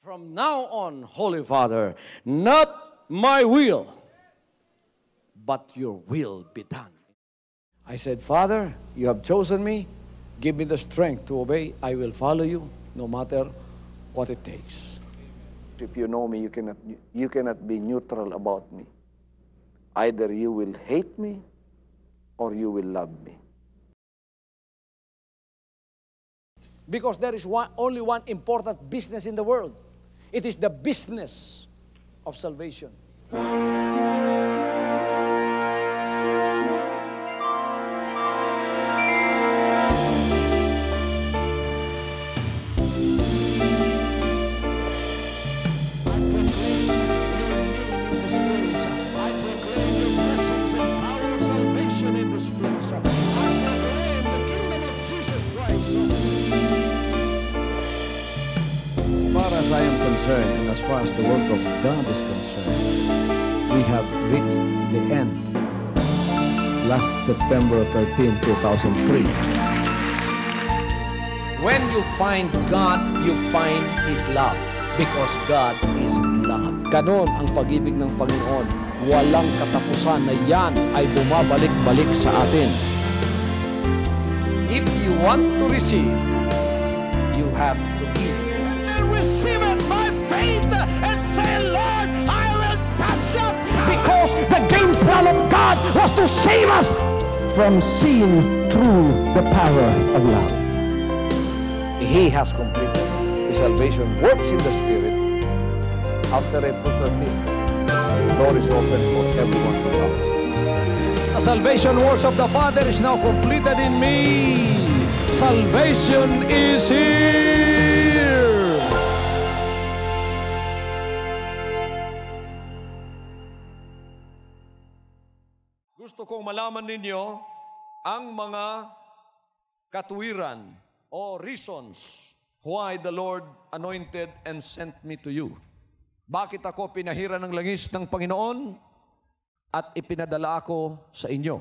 From now on, Holy Father, not my will, but your will be done. I said, Father, you have chosen me. Give me the strength to obey. I will follow you no matter what it takes. If you know me, you cannot be neutral about me. Either you will hate me or you will love me. Because there is only one important business in the world. It is the business of salvation. As I am concerned, and as far as the work of God is concerned, we have reached the end. Last September 13, 2003. When you find God, you find His love. Because God is love. Ganon ang pag-ibig ng Panginoon. Walang katapusan na yan ay bumabalik-balik sa atin. If you want to receive, you have to give. Receive it by faith and say, Lord, I will touch up. Because the game plan of God was to save us from seeing through the power of love. He has completed His salvation works in the Spirit. After April 13th, the door is open for everyone to come. The salvation works of the Father is now completed in me. Salvation is here. Gusto kong malaman ninyo ang mga katuwiran o reasons why the Lord anointed and sent me to you. Bakit ako pinahira ng langis ng Panginoon at ipinadala ako sa inyo?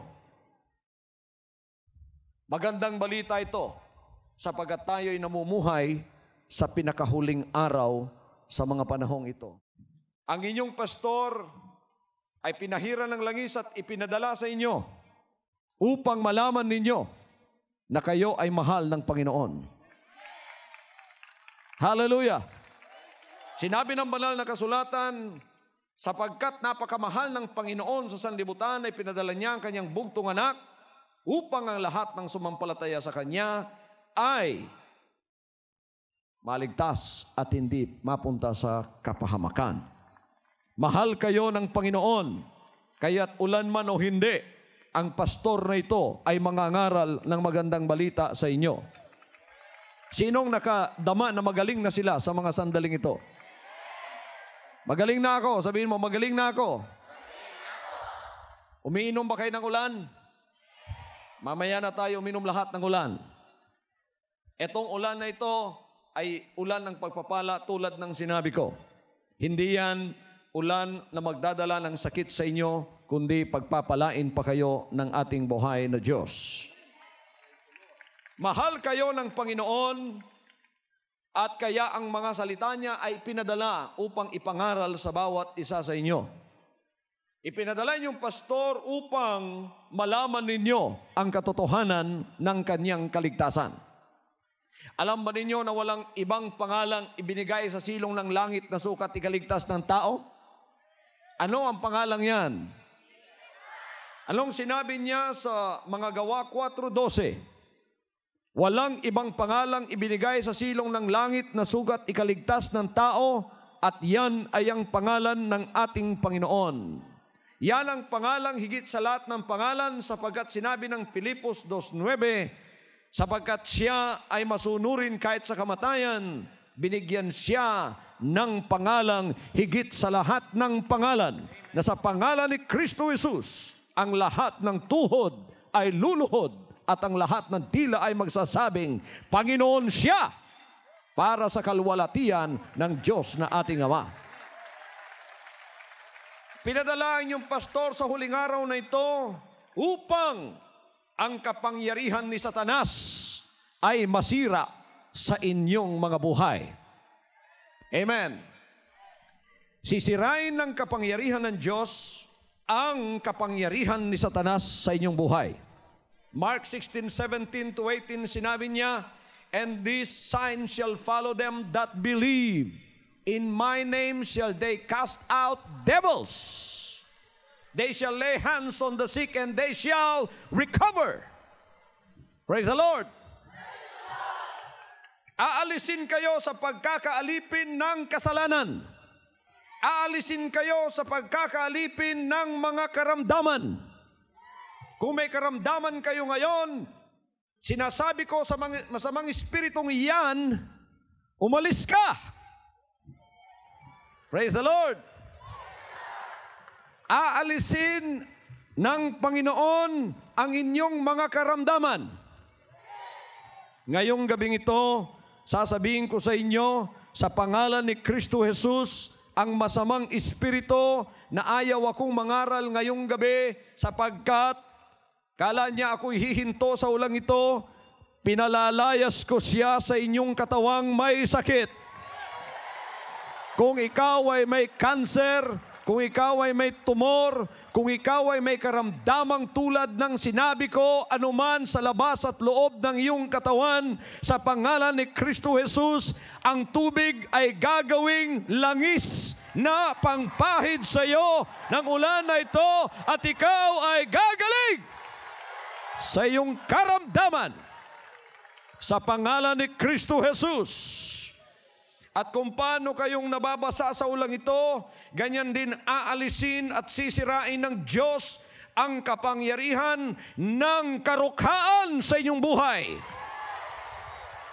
Magandang balita ito sapagkat tayo'y namumuhay sa pinakahuling araw sa mga panahong ito. Ang inyong pastor ay pinahira ng langis at ipinadala sa inyo upang malaman ninyo na kayo ay mahal ng Panginoon. Hallelujah! Sinabi ng banal na kasulatan, sapagkat napakamahal ng Panginoon sa sanlibutan ay pinadala niya ang kanyang bugtong anak upang ang lahat ng sumampalataya sa kanya ay maligtas at hindi mapunta sa kapahamakan. Mahal kayo ng Panginoon, kaya't ulan man o hindi, ang pastor na ito ay mangangaral ng magandang balita sa inyo. Sinong nakadama na magaling na sila sa mga sandaling ito? Magaling na ako. Sabihin mo, magaling na ako. Umiinom ba kayo ng ulan? Mamaya na tayo uminom lahat ng ulan. Etong ulan na ito ay ulan ng pagpapala tulad ng sinabi ko. Hindi yan ulan na magdadala ng sakit sa inyo, kundi pagpapalain pa kayo ng ating buhay na Diyos. Mahal kayo ng Panginoon at kaya ang mga salita niya ay pinadala upang ipangaral sa bawat isa sa inyo. Ipinadala niyong pastor upang malaman ninyo ang katotohanan ng kanyang kaligtasan. Alam ba ninyo na walang ibang pangalang ibinigay sa silong ng langit na sukat ikaligtas ng tao? Ano ang pangalang yan? Anong sinabi niya sa mga Gawa 4:12? Walang ibang pangalang ibinigay sa silong ng langit na sugat ikaligtas ng tao at yan ay ang pangalan ng ating Panginoon. Yan ang pangalang higit sa lahat ng pangalan sapagkat sinabi ng Filipos 2:9, sapagkat siya ay masunurin kahit sa kamatayan, binigyan siya ng pangalang higit sa lahat ng pangalan, na sa pangalan ni Kristo Jesus, ang lahat ng tuhod ay luluhod at ang lahat ng dila ay magsasabing, Panginoon siya, para sa kalwalatian ng Diyos na ating Ama. Pinadala ang inyong pastor sa huling araw na ito upang ang kapangyarihan ni Satanas ay masira sa inyong mga buhay. Amen. Sisirain ng kapangyarihan ng Diyos ang kapangyarihan ni Satanas sa inyong buhay. Mark 16:17-18, sinabi niya, "And these signs shall follow them that believe. In my name shall they cast out devils. They shall lay hands on the sick and they shall recover." Praise the Lord. Aalisin kayo sa pagkakaalipin ng kasalanan. Aalisin kayo sa pagkakaalipin ng mga karamdaman. Kung may karamdaman kayo ngayon, sinasabi ko sa masamang espiritong iyan, umalis ka. Praise the Lord. Aalisin ng Panginoon ang inyong mga karamdaman. Ngayong gabing ito, sasabihin ko sa inyo, sa pangalan ni Kristo Jesus, ang masamang espiritu na ayaw akong mangaral ngayong gabi sapagkat kala niya ako'y hihinto sa ulang ito, pinalalayas ko siya sa inyong katawang may sakit. Kung ikaw ay may cancer, kung ikaw ay may tumor, kung ikaw ay may karamdamang tulad ng sinabi ko, anuman sa labas at loob ng iyong katawan, sa pangalan ni Kristo Jesus, ang tubig ay gagawing langis na pangpahid sa iyo ng ulan na ito at ikaw ay gagaling sa iyong karamdaman sa pangalan ni Kristo Jesus. At kung paano kayong nababasa sa ulang ito, ganyan din aalisin at sisirain ng Diyos ang kapangyarihan ng karukhaan sa inyong buhay.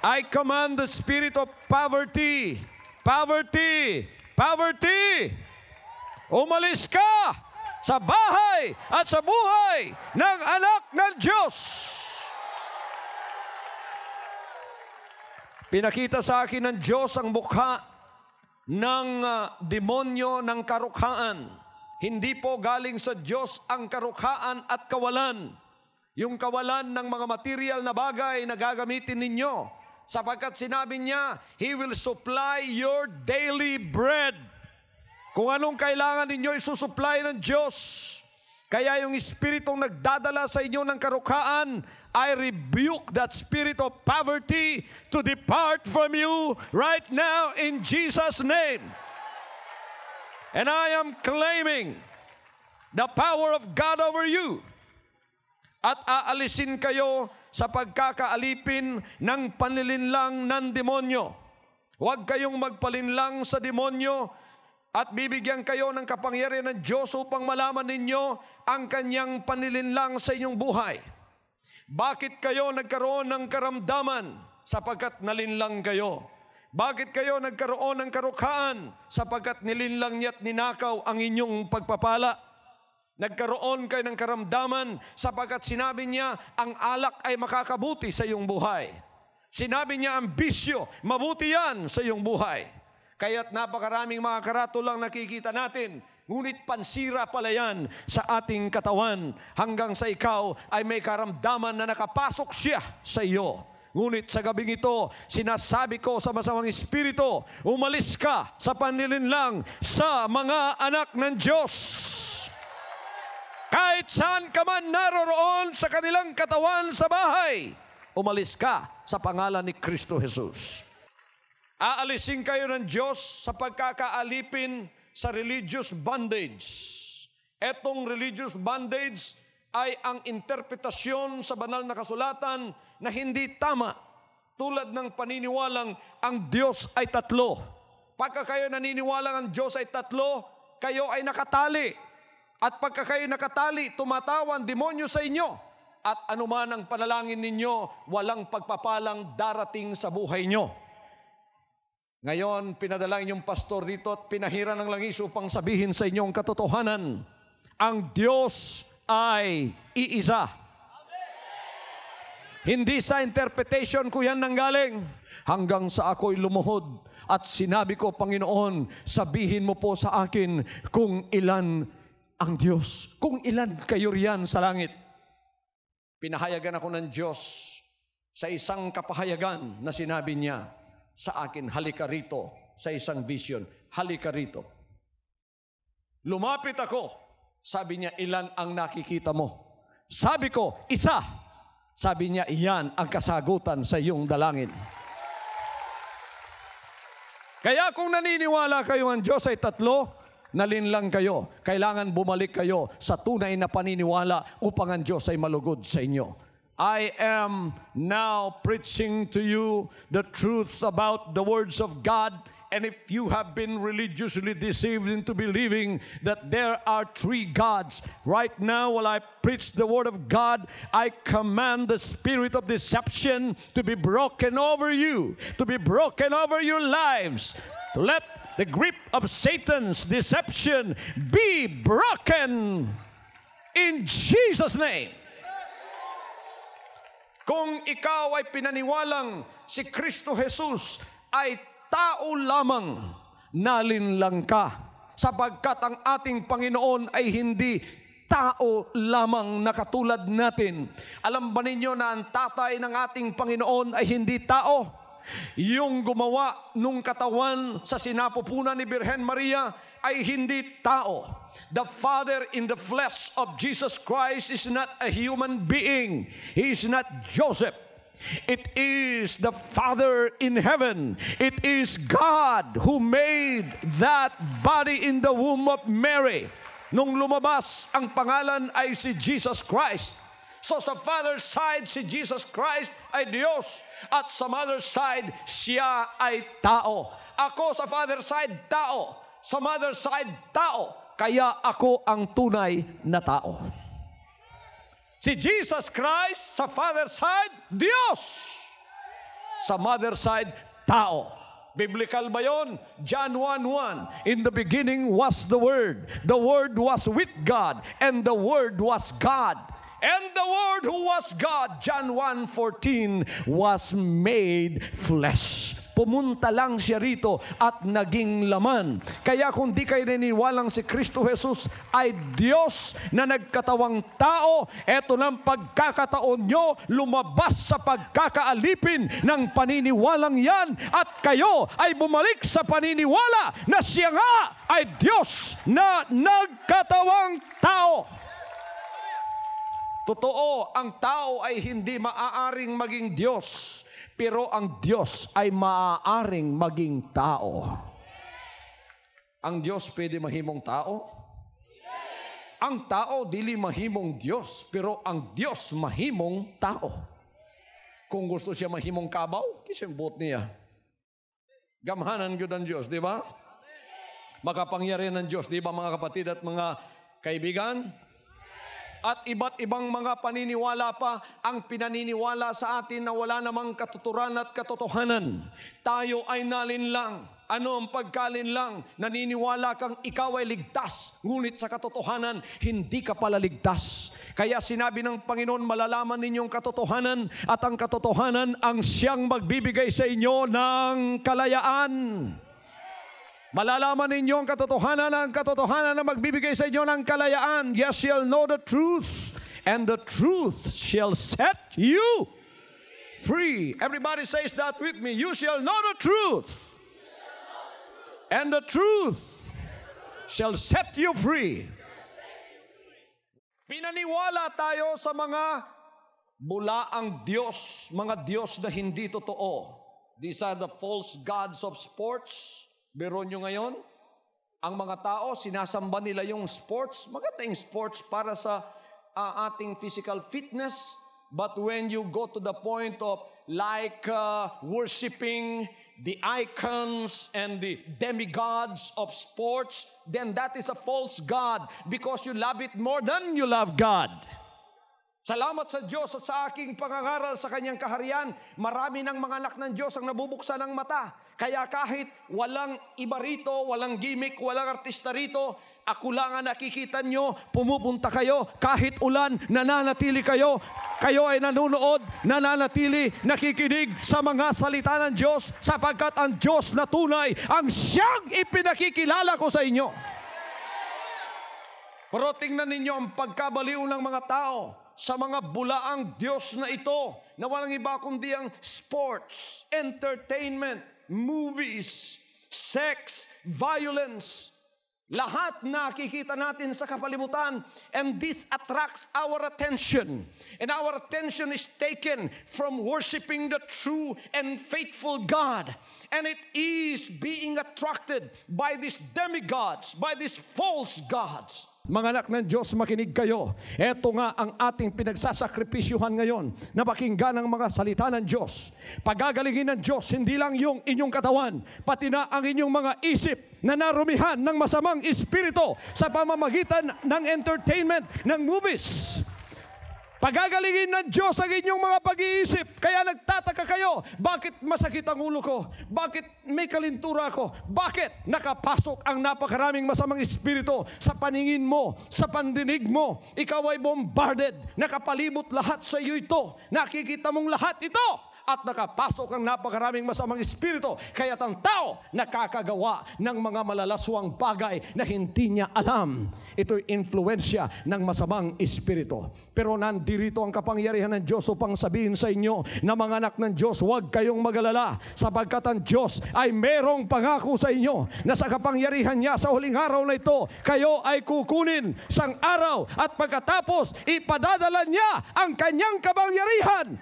I command the spirit of poverty, poverty, poverty. Umalis ka sa bahay at sa buhay ng anak ng Diyos. Pinakita sa akin ng Diyos ang mukha ng demonyo ng karukhaan. Hindi po galing sa Diyos ang karukhaan at kawalan. Yung kawalan ng mga material na bagay na gagamitin ninyo. Sapagkat sinabi niya, He will supply your daily bread. Kung anong kailangan ninyo, isusupply ng Diyos. Kaya yung espiritong nagdadala sa inyo ng karukhaan, I rebuke that spirit of poverty to depart from you right now in Jesus' name. And I am claiming the power of God over you. At aalisin kayo sa pagkakaalipin ng panlilinlang ng demonyo. Huwag kayong magpalinlang sa demonyo at bibigyan kayo ng kapangyarihan ng Diyos upang malaman ninyo ang kanyang panlilinlang sa inyong buhay. Bakit kayo nagkaroon ng karamdaman? Sapagkat nalinlang kayo. Bakit kayo nagkaroon ng karukhaan? Sapagkat nilinlang niya at ninakaw ang inyong pagpapala. Nagkaroon kayo ng karamdaman sapagkat sinabi niya ang alak ay makakabuti sa iyong buhay. Sinabi niya ang bisyo, mabuti yan sa iyong buhay. Kaya't napakaraming mga karatulang nakikita natin, ngunit pansira pala yan sa ating katawan hanggang sa ikaw ay may karamdaman na nakapasok siya sa iyo. Ngunit sa gabing ito, sinasabi ko sa masamang espiritu, umalis ka sa panlilinlang sa mga anak ng Diyos. Kahit saan ka man naroroon sa kanilang katawan sa bahay, umalis ka sa pangalan ni Kristo Jesus. Aalisin kayo ng Diyos sa pagkakaalipin sa religious bondage. Etong religious bondage ay ang interpretasyon sa banal na kasulatan na hindi tama, tulad ng paniniwalang ang Diyos ay tatlo. Pagka kayo naniniwalang ang Diyos ay tatlo, kayo ay nakatali. At pagka kayo nakatali, tumatawa ang demonyo sa inyo. At anuman ang panalangin ninyo, walang pagpapalang darating sa buhay nyo. Ngayon, pinadala inyong pastor dito at pinahira ng langis upang sabihin sa inyong katotohanan, ang Diyos ay iisa. Hindi sa interpretation ko yan nanggaling, hanggang sa ako'y lumuhod at sinabi ko, Panginoon, sabihin mo po sa akin kung ilan ang Diyos, kung ilan kayo riyan sa langit. Pinahayagan ako ng Diyos sa isang kapahayagan na sinabi niya sa akin, halika rito sa isang vision, halika rito. Lumapit ako. Sabi niya, ilan ang nakikita mo? Sabi ko, isa. Sabi niya, iyan ang kasagutan sa iyong dalangin. Kaya kung naniniwala kayo ang Diyos ay tatlo, nalinlang kayo. Kailangan bumalik kayo sa tunay na paniniwala upang ang Diyos ay malugod sa inyo. I am now preaching to you the truth about the words of God. And if you have been religiously deceived into believing that there are three gods, right now while I preach the word of God, I command the spirit of deception to be broken over you, to be broken over your lives. To let the grip of Satan's deception be broken in Jesus' name. Kung ikaw ay pinaniwalang si Kristo Jesus ay tao lamang, nalinlang ka, sapagkat ang ating Panginoon ay hindi tao lamang na katulad natin. Alam ba ninyo na ang tatay ng ating Panginoon ay hindi tao? Yung gumawa nung katawan sa sinapupunan ni Birhen Maria ay hindi tao. The Father in the flesh of Jesus Christ is not a human being. He is not Joseph. It is the Father in heaven. It is God who made that body in the womb of Mary. Nung lumabas, ang pangalan ay si Jesus Christ. So sa Father's side, si Jesus Christ ay Diyos. At sa Mother's side, siya ay tao. Ako sa Father's side, tao. Sa Mother's side, tao. Kaya ako ang tunay na tao. Si Jesus Christ, sa Father's side, Diyos. Sa Mother's side, tao. Biblical ba yun? John 1:1. In the beginning was the Word. The Word was with God, and the Word was God. And the Word who was God, John 1:14, was made flesh. Pumunta lang siya rito at naging laman. Kaya kung di kayo naniniwalang si Kristo Jesus ay Diyos na nagkatawang tao, eto ng pagkakataon nyo, lumabas sa pagkakaalipin ng paniniwalang yan at kayo ay bumalik sa paniniwala na siya nga ay Diyos na nagkatawang tao. Totoo, ang tao ay hindi maaaring maging Diyos. Pero ang Diyos ay maaaring maging tao. Ang Diyos pwede mahimong tao? Ang tao dili mahimong Diyos, pero ang Diyos mahimong tao. Kung gusto siya mahimong kabaw, kisimbot niya. Gamhanan yun ang Diyos, di ba? Makapangyarihan ng Diyos, di ba mga kapatid at mga kaibigan? At iba't ibang mga paniniwala pa ang pinaniniwala sa atin na wala namang katuturan at katotohanan. Tayo ay nalinlang. Ano ang pagkalinlang? Naniniwala kang ikaw ay ligtas, ngunit sa katotohanan, hindi ka pala ligtas. Kaya sinabi ng Panginoon, malalaman ninyong katotohanan at ang katotohanan ang siyang magbibigay sa inyo ng kalayaan. Malalaman ninyo ang katotohanan na magbibigay sa inyo ng kalayaan. Yes, you'll know the truth, and the truth shall set you free. Everybody says that with me. You shall know the truth, and the truth shall set you free. Pinaniwala tayo sa mga bulaang Diyos, mga Diyos na hindi totoo. These are the false gods of sports. Biro nyo ngayon, ang mga tao, sinasamba nila yung sports. Maganda yung sports para sa ating physical fitness. But when you go to the point of like worshiping the icons and the demigods of sports, then that is a false God because you love it more than you love God. Salamat sa Diyos at sa aking pangangaral sa Kanyang kaharian, marami ng mga anak ng Diyos ang nabubuksan ng mata. Kaya kahit walang iba rito, walang gimmick, walang artista rito, ako lang ang nakikita nyo, pumupunta kayo, kahit ulan, nananatili kayo. Kayo ay nanonood, nananatili, nakikinig sa mga salita ng Diyos, sapagkat ang Diyos na tunay, ang siyang ipinakikilala ko sa inyo. Pero tingnan ninyo ang pagkabaliw ng mga tao sa mga bulaang Diyos na ito, na walang iba kundi ang sports, entertainment, movies, sex, violence, lahat nakikita natin sa kapalibutan, and this attracts our attention. And our attention is taken from worshiping the true and faithful God. And it is being attracted by these demigods, by these false gods. Mga anak ng Diyos, makinig kayo. Ito nga ang ating pinagsasakripisyuhan ngayon na pakinggan ang mga salita ng Diyos. Pagagalingin ng Diyos, hindi lang yung inyong katawan, pati na ang inyong mga isip na narumihan ng masamang espiritu sa pamamagitan ng entertainment, ng movies. Pagagalingin ng Diyos ang inyong mga pag-iisip. Kaya nagtataka kayo, bakit masakit ang ulo ko? Bakit may kalintura ako? Bakit nakapasok ang napakaraming masamang espiritu sa paningin mo, sa pandinig mo? Ikaw ay bombarded, nakapalibot lahat sa iyo ito. Nakikita mong lahat ito. At nakapasok ang napakaraming masamang espiritu. Kaya't ang tao nakakagawa ng mga malalaswang bagay na hindi niya alam. Ito'y influensya ng masamang espiritu. Pero nandirito ang kapangyarihan ng Diyos upang sabihin sa inyo na mga anak ng Diyos, huwag kayong mag-alala, sapagkat ang Diyos ay merong pangako sa inyo na sa kapangyarihan niya sa huling araw na ito, kayo ay kukunin sang araw at pagkatapos ipadadala niya ang kanyang kapangyarihan.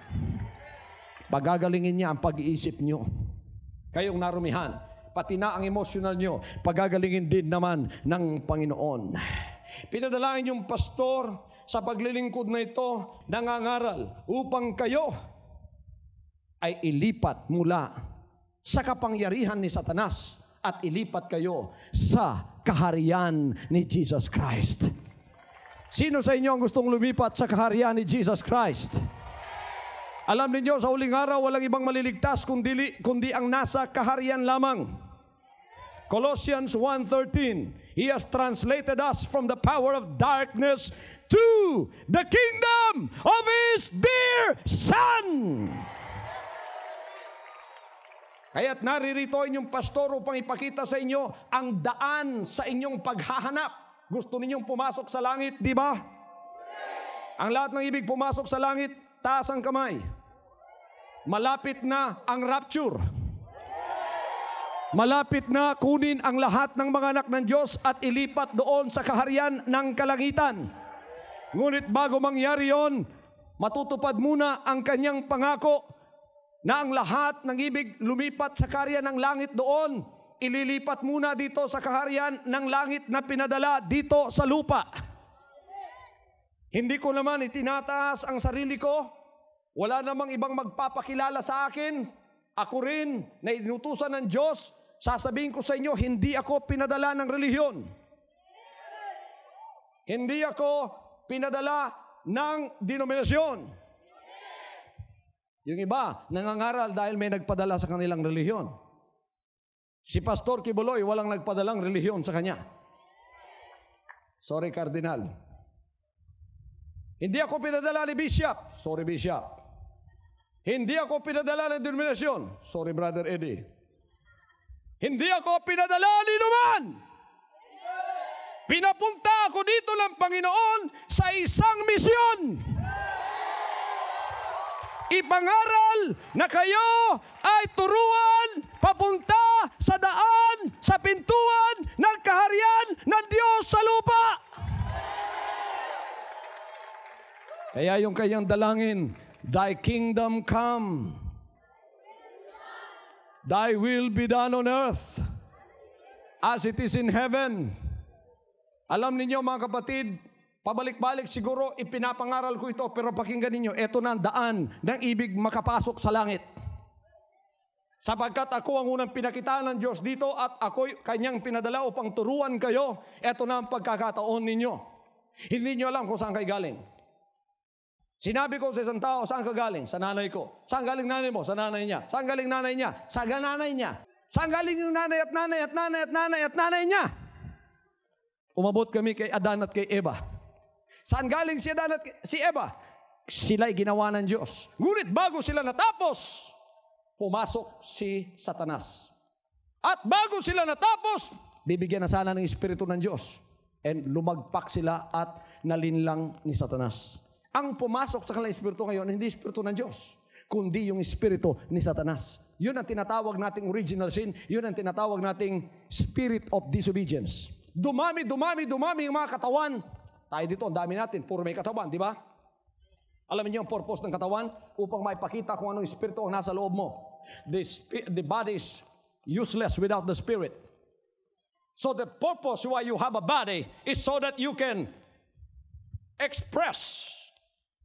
Pagagalingin niya ang pag-iisip nyo. Kayong narumihan, pati na ang emosyonal nyo, pagagalingin din naman ng Panginoon. Pinadalain yung pastor sa paglilingkod na ito, nangangaral upang kayo ay ilipat mula sa kapangyarihan ni Satanas at ilipat kayo sa kaharian ni Jesus Christ. Sino sa inyo ang gustong lumipat sa kaharian ni Jesus Christ? Alam niyo, sa huling araw, walang ibang maliligtas kundi ang nasa kaharian lamang. Colossians 1:13, He has translated us from the power of darkness to the kingdom of His dear Son. Kaya't naririto inyong pastor upang ipakita sa inyo ang daan sa inyong paghahanap. Gusto ninyong pumasok sa langit, di ba? Ang lahat ng ibig pumasok sa langit, taas ang kamay. Malapit na ang rapture. Malapit na kunin ang lahat ng mga anak ng Diyos at ilipat doon sa kaharian ng kalangitan. Ngunit bago mangyari yon, matutupad muna ang kanyang pangako na ang lahat ng ibig lumipat sa kaharian ng langit doon, ililipat muna dito sa kaharian ng langit na pinadala dito sa lupa. Hindi ko naman itinataas ang sarili ko. Wala namang ibang magpapakilala sa akin. Ako rin na inutusan ng Diyos. Sasabihin ko sa inyo, hindi ako pinadala ng relihiyon. Hindi ako pinadala ng denominasyon. Yung iba, nangangaral dahil may nagpadala sa kanilang relihiyon. Si Pastor Kibuloy, walang nagpadalang relihiyon sa kanya. Sorry, Cardinal. Hindi ako pinadala ni Bishop. Sorry, Bishop. Hindi ako pinadala ng denominasyon. Sorry, Brother Eddie. Hindi ako pinadala ni Numan. Pinapunta ako dito ng Panginoon sa isang misyon. Ipangaral na kayo ay turuan papunta sa daan, sa pintuan ng kaharian ng Diyos sa lupa. Kaya yung kanyang dalangin, Thy kingdom come, Thy will be done on earth as it is in heaven. Alam niyo mga kapatid, pabalik-balik siguro ipinapangaral ko ito, pero pakinggan niyo, ito na ang daan ng ibig makapasok sa langit. Sapagkat ako ang unang pinakitaan ng Diyos dito at ako'y kanyang pinadala upang turuan kayo, ito na ang pagkakataon ninyo. Hindi niyo alam kung saan kayo galing. Sinabi ko sa isang tao, saan ka galing? Sa nanay ko. Saan galing nanay mo? Sa nanay niya. Saan galing nanay niya? Sa nanay niya. Saan galing yung nanay at nanay at nanay at nanay at nanay niya? Umabot kami kay Adan at kay Eva. Saan galing si Adan at si Eva? Sila'y ginawa ng Diyos. Ngunit bago sila natapos, pumasok si Satanas. At bago sila natapos, bibigyan na sana ng Espiritu ng Diyos. And lumagpak sila at nalinlang ni Satanas. Ang pumasok sa kanilang espiritu ngayon, hindi espiritu ng Diyos, kundi yung espiritu ni Satanas. Yun ang tinatawag nating original sin, yun ang tinatawag nating spirit of disobedience. Dumami yung mga katawan. Tayo dito, ang dami natin, puro may katawan, di ba? Alam niyo ang purpose ng katawan? Upang maipakita kung anong espiritu ang nasa loob mo. The body is useless without the spirit. So the purpose why you have a body is so that you can express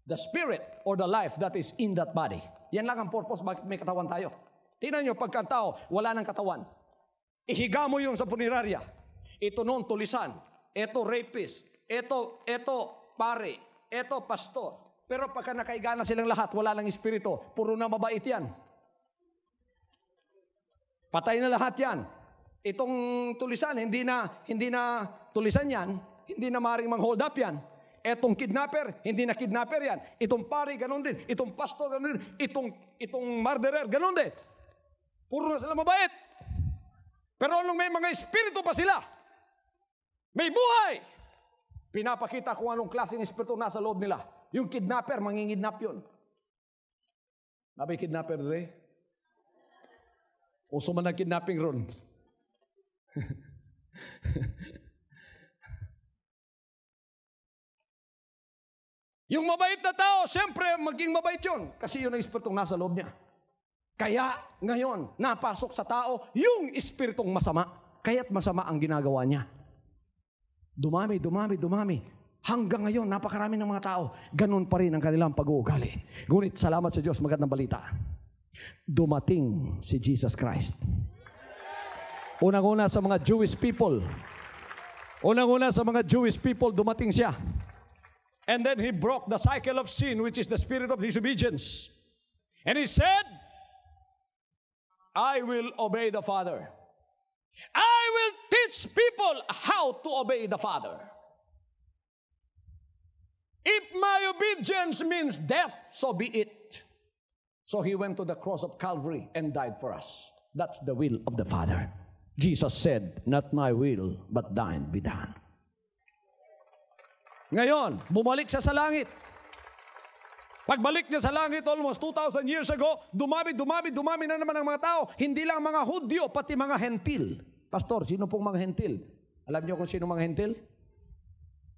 the spirit or the life that is in that body. Yan lang ang purpose bakit may katawan tayo. Tingnan nyo, pagkatao, wala ng katawan. Ihiga mo yung sa punerarya. Ito noon, tulisan. Ito, rapist. Ito, pare. Ito, pastor. Pero pagka nakaiga na silang lahat, wala ng espiritu. Puro na mabait yan. Patay na lahat yan. Itong tulisan, hindi na tulisan yan. Hindi na maaaring mang-hold up yan. Itong kidnapper, hindi na kidnapper yan. Itong pari, ganun din. Itong pastor, ganun din. Itong murderer, ganun din. Puro na sila mabait. Pero nung may mga espiritu pa sila, may buhay. Pinapakita kung anong klaseng espiritu nasa loob nila. Yung kidnapper, mangingidnap yun. Nabay kidnapper rin. Uso man ang kidnapping ron. Yung mabait na tao, siyempre maging mabait yun. Kasi yun ang espiritong nasa loob niya. Kaya ngayon, napasok sa tao yung espiritong masama. Kaya't masama ang ginagawa niya. Dumami. Hanggang ngayon, napakarami ng mga tao, ganun pa rin ang kanilang pag-uugali. Ngunit salamat sa Diyos, magandang balita. Dumating si Jesus Christ. Unang-una sa mga Jewish people. Dumating siya. And then He broke the cycle of sin, which is the spirit of disobedience. And He said, I will obey the Father. I will teach people how to obey the Father. If my obedience means death, so be it. So He went to the cross of Calvary and died for us. That's the will of the Father. Jesus said, not my will, but thine be done. Ngayon, bumalik siya sa langit. Pagbalik niya sa langit almost 2,000 years ago, dumami na naman ang mga tao. Hindi lang mga Hudyo, pati mga Hentil. Pastor, sino pong mga Hentil? Alam niyo kung sino mga Hentil?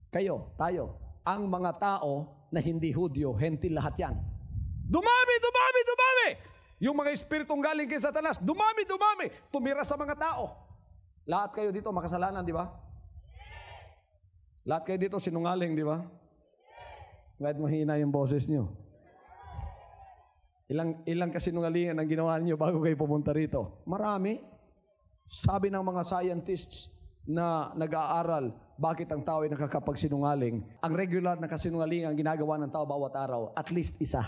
Kayo, tayo. Ang mga tao na hindi Hudyo, Hentil lahat yan. Dumami! Yung mga espiritong galing kay Satanas, dumami. Tumira sa mga tao. Lahat kayo dito makasalanan, di ba? Lahat kayo dito sinungaling, di ba? Kahit mahina yung boses nyo. Ilang kasinungalingan ang ginawa niyo bago kayo pumunta rito? Marami. Sabi ng mga scientists na nag-aaral, bakit ang tao ay nakakapagsinungaling? Ang regular na kasinungalingan ang ginagawa ng tao bawat araw, at least isa.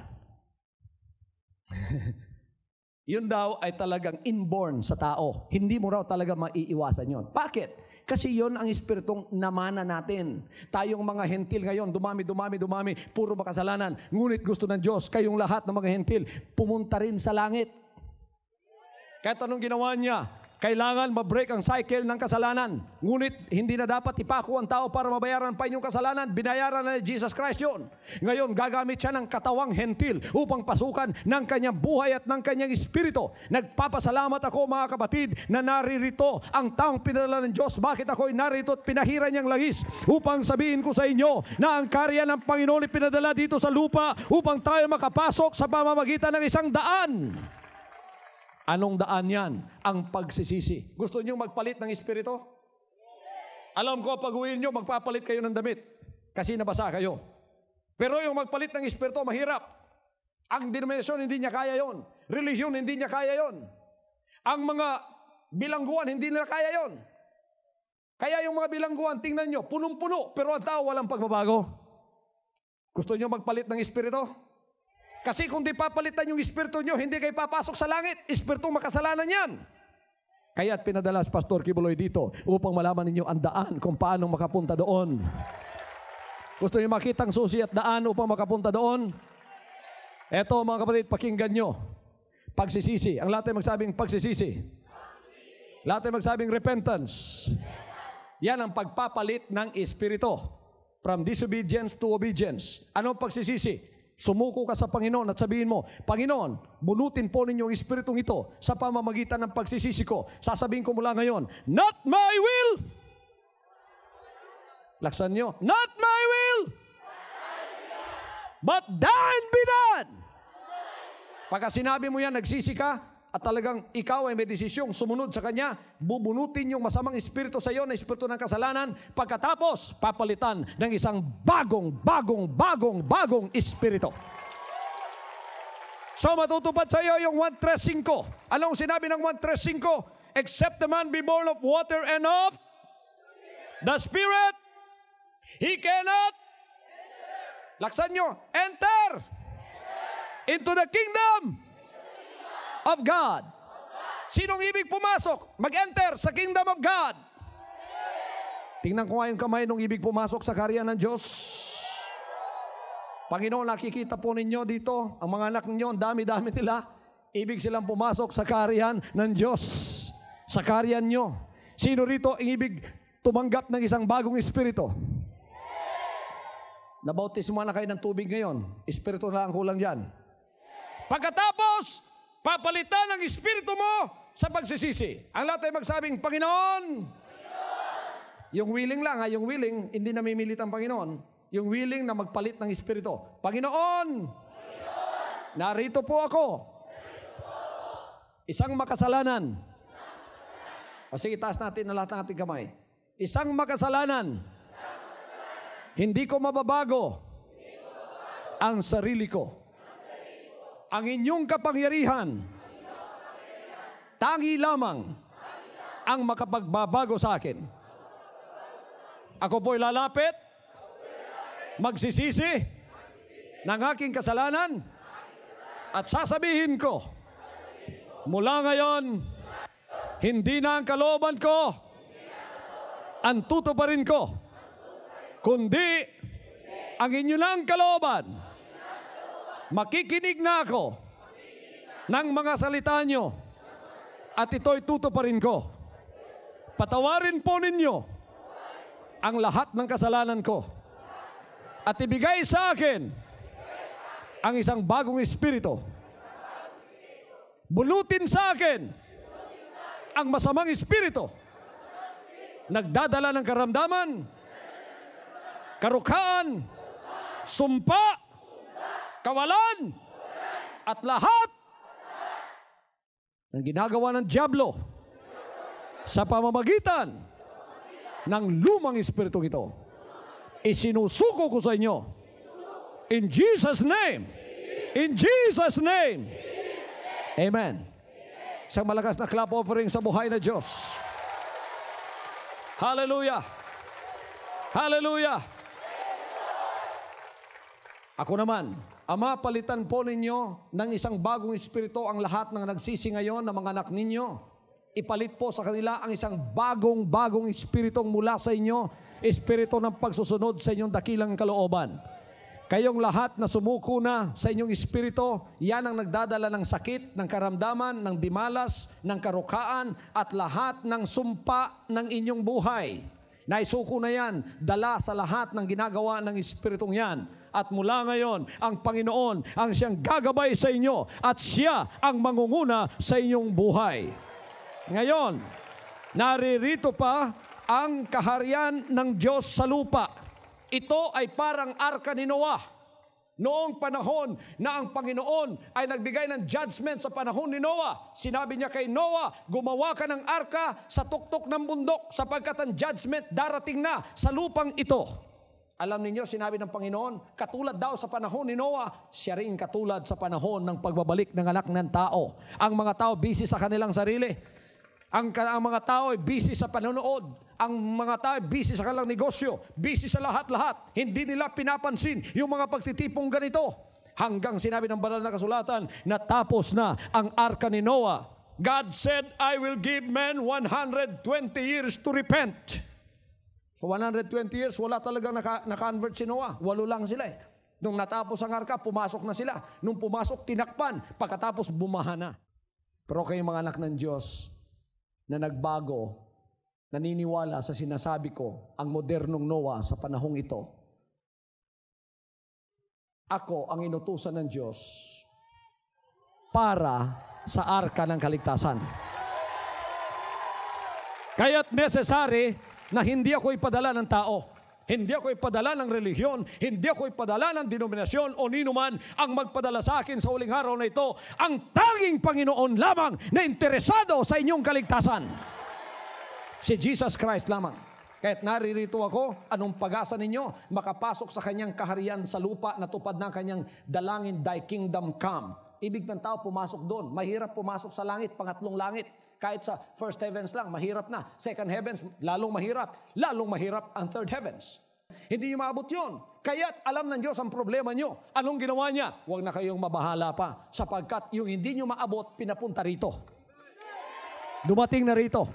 Yun daw ay talagang inborn sa tao. Hindi mo raw talaga maiiwasan yun. Bakit? Kasi yon ang espiritong namana natin. Tayong mga hentil ngayon, dumami, puro makasalanan. Ngunit gusto ng Diyos, kayong lahat ng mga hentil, pumunta rin sa langit. Kahit anong ginawa niya, kailangan ma-break ang cycle ng kasalanan. Ngunit hindi na dapat ipako ang tao para mabayaran pa inyong kasalanan. Binayaran na ni Jesus Christ yun. Ngayon, gagamit siya ng katawang hentil upang pasukan ng kanyang buhay at ng kanyang espiritu. Nagpapasalamat ako mga kapatid na naririto ang taong pinadala ng Diyos. Bakit ako'y narito at pinahira niyang langis? Upang sabihin ko sa inyo na ang karya ng Panginoon ay pinadala dito sa lupa upang tayo makapasok sa pamamagitan ng isang daan. Anong daan yan? Ang pagsisisi. Gusto niyo magpalit ng espiritu? Alam ko, pag uwiin niyo, magpapalit kayo ng damit. Kasi nabasa kayo. Pero yung magpalit ng espiritu, mahirap. Ang denominasyon, hindi niya kaya yon. Relihiyon, hindi niya kaya yon. Ang mga bilangguan, hindi nila kaya yon. Kaya yung mga bilangguan, tingnan niyo, punong-puno, pero ang tao walang pagbabago. Gusto niyo magpalit ng espiritu? Kasi kung di papalitan yung espiritu nyo, hindi kayo papasok sa langit. Espiritu makasalanan yan. Kaya't pinadala si Pastor Kibuloy dito upang malaman ninyo ang daan kung paano makapunta doon. Gusto niyo makita ang susi at daan upang makapunta doon? Eto mga kapatid, pakinggan nyo. Pagsisisi. Ang lahat ay magsabing pagsisisi. Lahat ay magsabing repentance. Yan ang pagpapalit ng espiritu. From disobedience to obedience. Anong pagsisisi? Sumuko ka sa Panginoon at sabihin mo, Panginoon, bunutin po ninyo ang espiritong ito sa pamamagitan ng pagsisisi ko. Sasabihin ko mula ngayon, not my will! Laksan nyo, not my will! But thine be done! Pagka sinabi mo yan, nagsisi ka, at talagang ikaw ay may desisyong sumunod sa Kanya, bubunutin yung masamang espiritu sa iyo na espiritu ng kasalanan, pagkatapos papalitan ng isang bagong espiritu. So matutupad sa iyo yung 1:3:5. Anong sinabi ng 1:3:5? Except the man be born of water and of the Spirit, he cannot, laksan nyo, enter into the kingdom of God. Sinong ibig pumasok? Mag-enter sa kingdom of God. Tingnan ko nga yung kamay nung ibig pumasok sa kaharian ng Diyos. Panginoon, nakikita po ninyo dito, ang mga anak ninyo, ang dami-dami nila. Ibig silang pumasok sa kaharian ng Diyos. Sa kaharian nyo. Sino rito ang ibig tumanggap ng isang bagong espiritu? Nabautismo na kayo ng tubig ngayon. Espiritu na ang kulang dyan. Pagkatapos, papalitan ang espiritu mo sa pagsisisi. Ang lahat ay magsabing, Panginoon! Yung willing lang, yung willing, hindi namimilit ang Panginoon. Yung willing na magpalit ng espiritu. Panginoon! Narito po ako. Isang makasalanan. O sige, taas natin na lahat ng ating kamay. Isang makasalanan. Hindi ko mababago ang sarili ko. Ang inyong kapangyarihan, tangi lamang ang makapagbabago sa akin. Ako po'y lalapit, magsisisi ng aking kasalanan, at sasabihin ko, mula ngayon, hindi na ang kalooban ko ang tutuparin ko, kundi ang inyo lang kalooban. Makikinig na ako ng mga salita nyo at ito'y tutuparin ko. Patawarin po ninyo ang lahat ng kasalanan ko at ibigay sa akin ang isang bagong espiritu. Bunutin sa akin ang masamang espiritu, nagdadala ng karamdaman, karukaan, sumpa, kawalan, at lahat ng ginagawa ng dyablo sa pamamagitan ng lumang espiritu ito. Isinusuko ko sa inyo. In Jesus' name. In Jesus' name. Amen. Isang malakas na clap offering sa buhay na Diyos. Hallelujah. Hallelujah. Ako naman, Ama, palitan po ninyo ng isang bagong espiritu ang lahat ng nagsisi ngayon na mga anak ninyo. Ipalit po sa kanila ang isang bagong espiritong mula sa inyo, espiritu ng pagsusunod sa inyong dakilang kalooban. Kayong lahat na sumuko na sa inyong espiritu, yan ang nagdadala ng sakit, ng karamdaman, ng dimalas, ng karukaan, at lahat ng sumpa ng inyong buhay. Naisuko na yan, dala sa lahat ng ginagawa ng espiritong yan. At mula ngayon, ang Panginoon ang siyang gagabay sa inyo at siya ang mangunguna sa inyong buhay. Ngayon, naririto pa ang kaharian ng Diyos sa lupa. Ito ay parang arka ni Noah. Noong panahon na ang Panginoon ay nagbigay ng judgment sa panahon ni Noah, sinabi niya kay Noah, gumawa ka ng arka sa tuktok ng bundok sapagkat ang judgment darating na sa lupang ito. Alam niyo, sinabi ng Panginoon, katulad daw sa panahon ni Noah, siya rin katulad sa panahon ng pagbabalik ng anak ng tao. Ang mga tao busy sa kanilang sarili. Ang mga tao ay busy sa panonood. Ang mga tao ay busy sa kanilang negosyo. Busy sa lahat-lahat. Hindi nila pinapansin yung mga pagtitipong ganito. Hanggang sinabi ng banal na kasulatan, natapos na ang arka ni Noah. God said, I will give men 120 years to repent. So 120 years, wala talagang naka-convert si Noah. 8 lang sila eh. Nung natapos ang arka, pumasok na sila. Nung pumasok, tinakpan. Pagkatapos, bumaha na. Pero kayong mga anak ng Diyos na nagbago, naniniwala sa sinasabi ko, ang modernong Noah sa panahong ito, ako ang inutusan ng Diyos para sa arka ng kaligtasan. Kaya't necessary na hindi ako ipadala ng tao, hindi ako ipadala ng relihiyon, hindi ako ipadala ng denominasyon o ninuman ang magpadala sa akin sa huling araw na ito, ang tanging Panginoon lamang na interesado sa inyong kaligtasan. Si Jesus Christ lamang. Kaya't naririto ako, anong pag-asa ninyo? Makapasok sa kanyang kaharian sa lupa na tupad ng kanyang dalangin, thy kingdom come. Ibig ng tao pumasok doon. Mahirap pumasok sa langit, pangatlong langit. Kahit sa first heavens lang, mahirap na. Second heavens, lalong mahirap. Lalong mahirap ang third heavens. Hindi nyo maabot yun. Kaya't alam ng Diyos ang problema nyo. Anong ginawa niya? Huwag na kayong mabahala pa. Sapagkat yung hindi nyo maabot, pinapunta rito. Dumating na rito.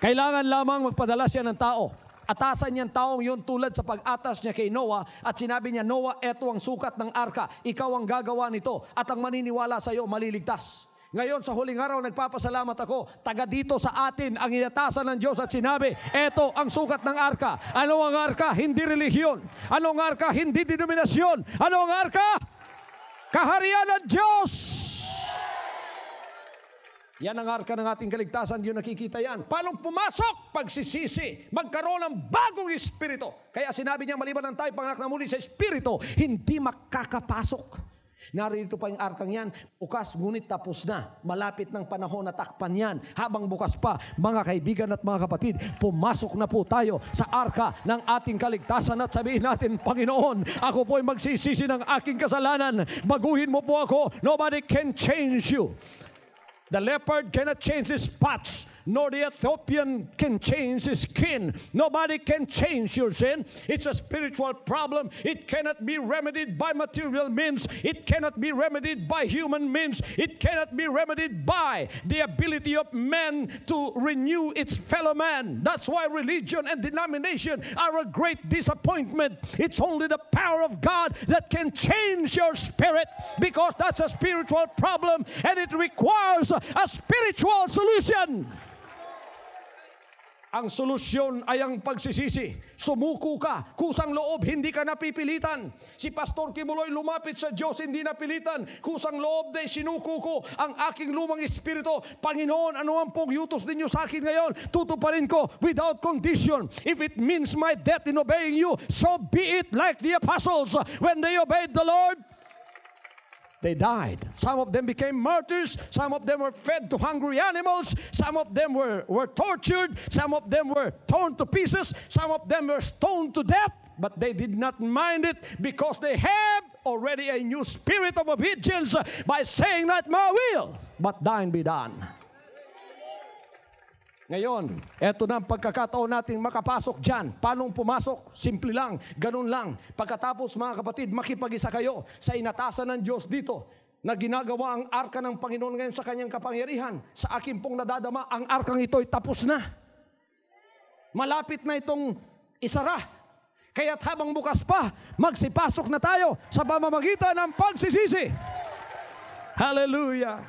Kailangan lamang magpadala siya ng tao. Atasan niyang taong yun tulad sa pag-atas niya kay Noah at sinabi niya, Noah, eto ang sukat ng arka. Ikaw ang gagawa nito at ang maniniwala sa iyo maliligtas. Ngayon sa huling araw nagpapasalamat ako, taga dito sa atin ang inatasan ng Diyos at sinabi, eto ang sukat ng arka. Ano ang arka? Hindi relihiyon. Ano ang arka? Hindi denominasyon. Ano ang arka? Kaharian ng Diyos. Yan ang arka ng ating kaligtasan, yun nakikita yan. Paano pumasok? Pagsisisi, magkaroon ng bagong espiritu. Kaya sinabi niya, maliban ng tayo panganak na muli sa espiritu, hindi makakapasok. Narito pa yung arkang yan, bukas ngunit tapos na. Malapit ng panahon na takpan yan. Habang bukas pa, mga kaibigan at mga kapatid, pumasok na po tayo sa arka ng ating kaligtasan at sabihin natin, Panginoon, ako po ay magsisisi ng aking kasalanan. Baguhin mo po ako. Nobody can change you. The leopard cannot change his spots, nor the Ethiopian can change his skin. Nobody can change your sin. It's a spiritual problem. It cannot be remedied by material means. It cannot be remedied by human means. It cannot be remedied by the ability of man to renew its fellow man. That's why religion and denomination are a great disappointment. It's only the power of God that can change your spirit, because that's a spiritual problem and it requires a spiritual solution. Ang solusyon ay ang pagsisisi. Sumuko ka, kusang loob, hindi ka napipilitan. Si Pastor Kimuloy lumapit sa Diyos, hindi napilitan. Kusang loob na sinuko ko ang aking lumang espiritu. Panginoon, ano ang pong utos ninyo sa akin ngayon? Tutuparin ko without condition. If it means my death in obeying you, so be it, like the apostles. When they obeyed the Lord, they died. Some of them became martyrs. Some of them were fed to hungry animals. Some of them were tortured. Some of them were torn to pieces. Some of them were stoned to death. But they did not mind it, because they have already a new spirit of obedience by saying, not my will, but thine be done. Ngayon, eto na ang pagkakataon natin makapasok dyan. Paano pumasok? Simple lang, ganun lang. Pagkatapos mga kapatid, makipag-isa kayo sa inatasan ng Diyos dito na ginagawa ang arka ng Panginoon ngayon sa kanyang kapangyarihan. Sa akin pong nadadama, ang arkang ito ay tapos na. Malapit na itong isara. Kaya't habang bukas pa, magsipasok na tayo sa pamamagitan ng pagsisisi. Hallelujah!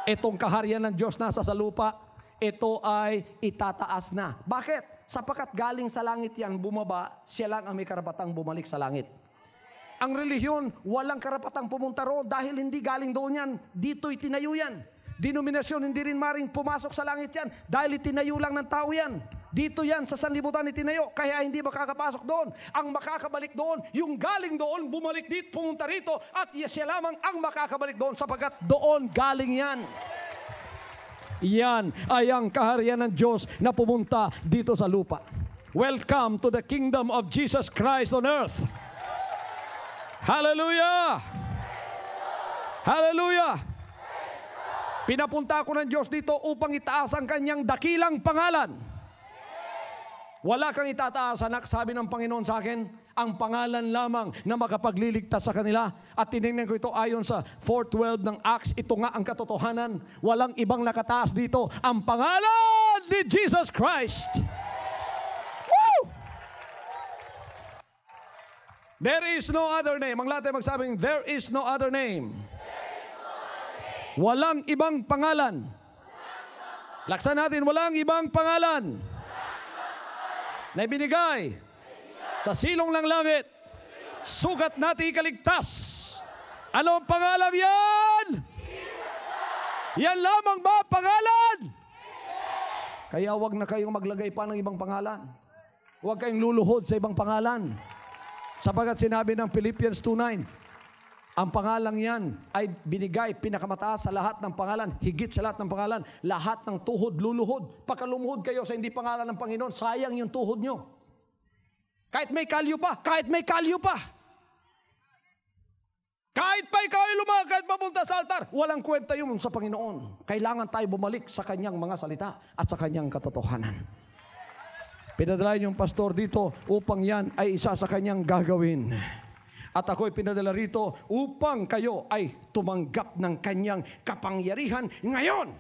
Itong kaharian ng Diyos nasa sa lupa, ito ay itataas na. Bakit? Sapagkat galing sa langit yan, bumaba, siya lang ang may karapatang bumalik sa langit. Ang relihiyon, walang karapatang pumunta roon dahil hindi galing doon yan. Dito'y tinayo yan. Denominasyon, hindi rin maring pumasok sa langit yan dahil itinayo lang ng tao yan. Dito yan, sa sanlibutan itinayo, kaya hindi makakapasok doon. Ang makakabalik doon, yung galing doon, bumalik dito, pumunta rito, at siya lamang ang makakabalik doon sapagkat doon galing yan. Yan ay ang kaharian ng Diyos na pumunta dito sa lupa. Welcome to the kingdom of Jesus Christ on earth. Hallelujah! Hallelujah! Pinapunta ako ng Diyos dito upang itaas ang kanyang dakilang pangalan. Wala kang itataas, anak, sabi ng Panginoon sa akin, ang pangalan lamang na makapagliligtas sa kanila. At tinignan ko ito ayon sa 4:12 ng Acts, ito nga ang katotohanan. Walang ibang nakataas dito, ang pangalan ni Jesus Christ. Woo! There is no other name. Ang lahat ay magsabing, there is no other name. Walang ibang pangalan. Laksan natin, walang ibang pangalan na ibinigay sa silong ng langit Sugat natin ikaligtas. Ano ang pangalan yan? Yan lamang ba pangalan? Kaya wag na kayong maglagay pa ng ibang pangalan. Huwag kayong luluhod sa ibang pangalan. Sapagat sinabi ng Philippians 2:9, ang pangalang yan ay binigay pinakamataas sa lahat ng pangalan, higit sa lahat ng pangalan, lahat ng tuhod luluhod. Pagka lumuhod kayo sa hindi pangalan ng Panginoon, sayang yung tuhod nyo. Kahit may kalyo pa, kahit may kalyo pa. Kahit pa ikaw ay lumakad papunta sa altar, walang kwenta yun sa Panginoon. Kailangan tayo bumalik sa kanyang mga salita at sa kanyang katotohanan. Pinadala yung pastor dito upang yan ay isa sa kanyang gagawin. At ako'y pinadala rito upang kayo ay tumanggap ng kanyang kapangyarihan ngayon.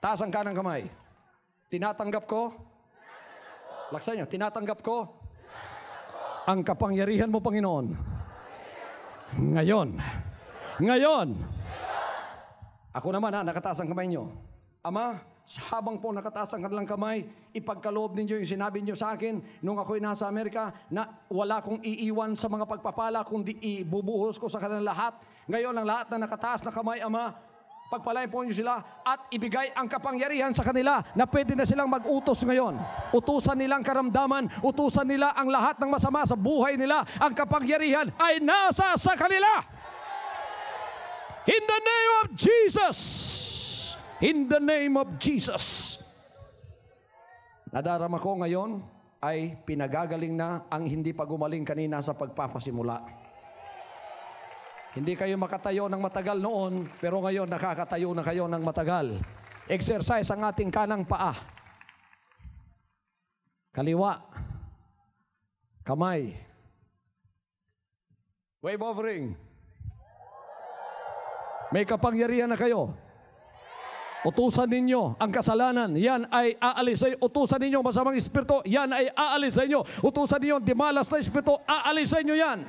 Taas ang kanang kamay. Tinatanggap ko? Laksan nyo, tinatanggap ko? Ang kapangyarihan mo, Panginoon. Ngayon. Ngayon. Ako naman nakataas ang kamay nyo. Ama, habang po nakataas ang kanilang kamay, ipagkaloob ninyo yung sinabi nyo sa akin nung ako'y nasa Amerika na wala kong iiwan sa mga pagpapala kundi ibubuhos ko sa kanilang lahat. Ngayon ang lahat na nakataas na kamay, Ama, pagpalain po nyo sila at ibigay ang kapangyarihan sa kanila na pwede na silang mag-utos ngayon. Utusan nilang karamdaman, utusan nila ang lahat ng masama sa buhay nila. Ang kapangyarihan ay nasa sa kanila. In the name of Jesus. In the name of Jesus. Nadarama ko ngayon ay pinagagaling na ang hindi pa gumaling kanina sa pagpapasimula. Hindi kayo makatayo ng matagal noon, pero ngayon nakakatayo na kayo ng matagal. Exercise ang ating kanang paa. Kaliwa. Kamay. Wave offering. May kapangyarihan na kayo. Utusan ninyo ang kasalanan, yan ay aalis sa inyo. Utusan ninyo ang masamang espiritu, yan ay aalis sa inyo. Utusan ninyo ang dimalas na espiritu, aalis sa inyo yan.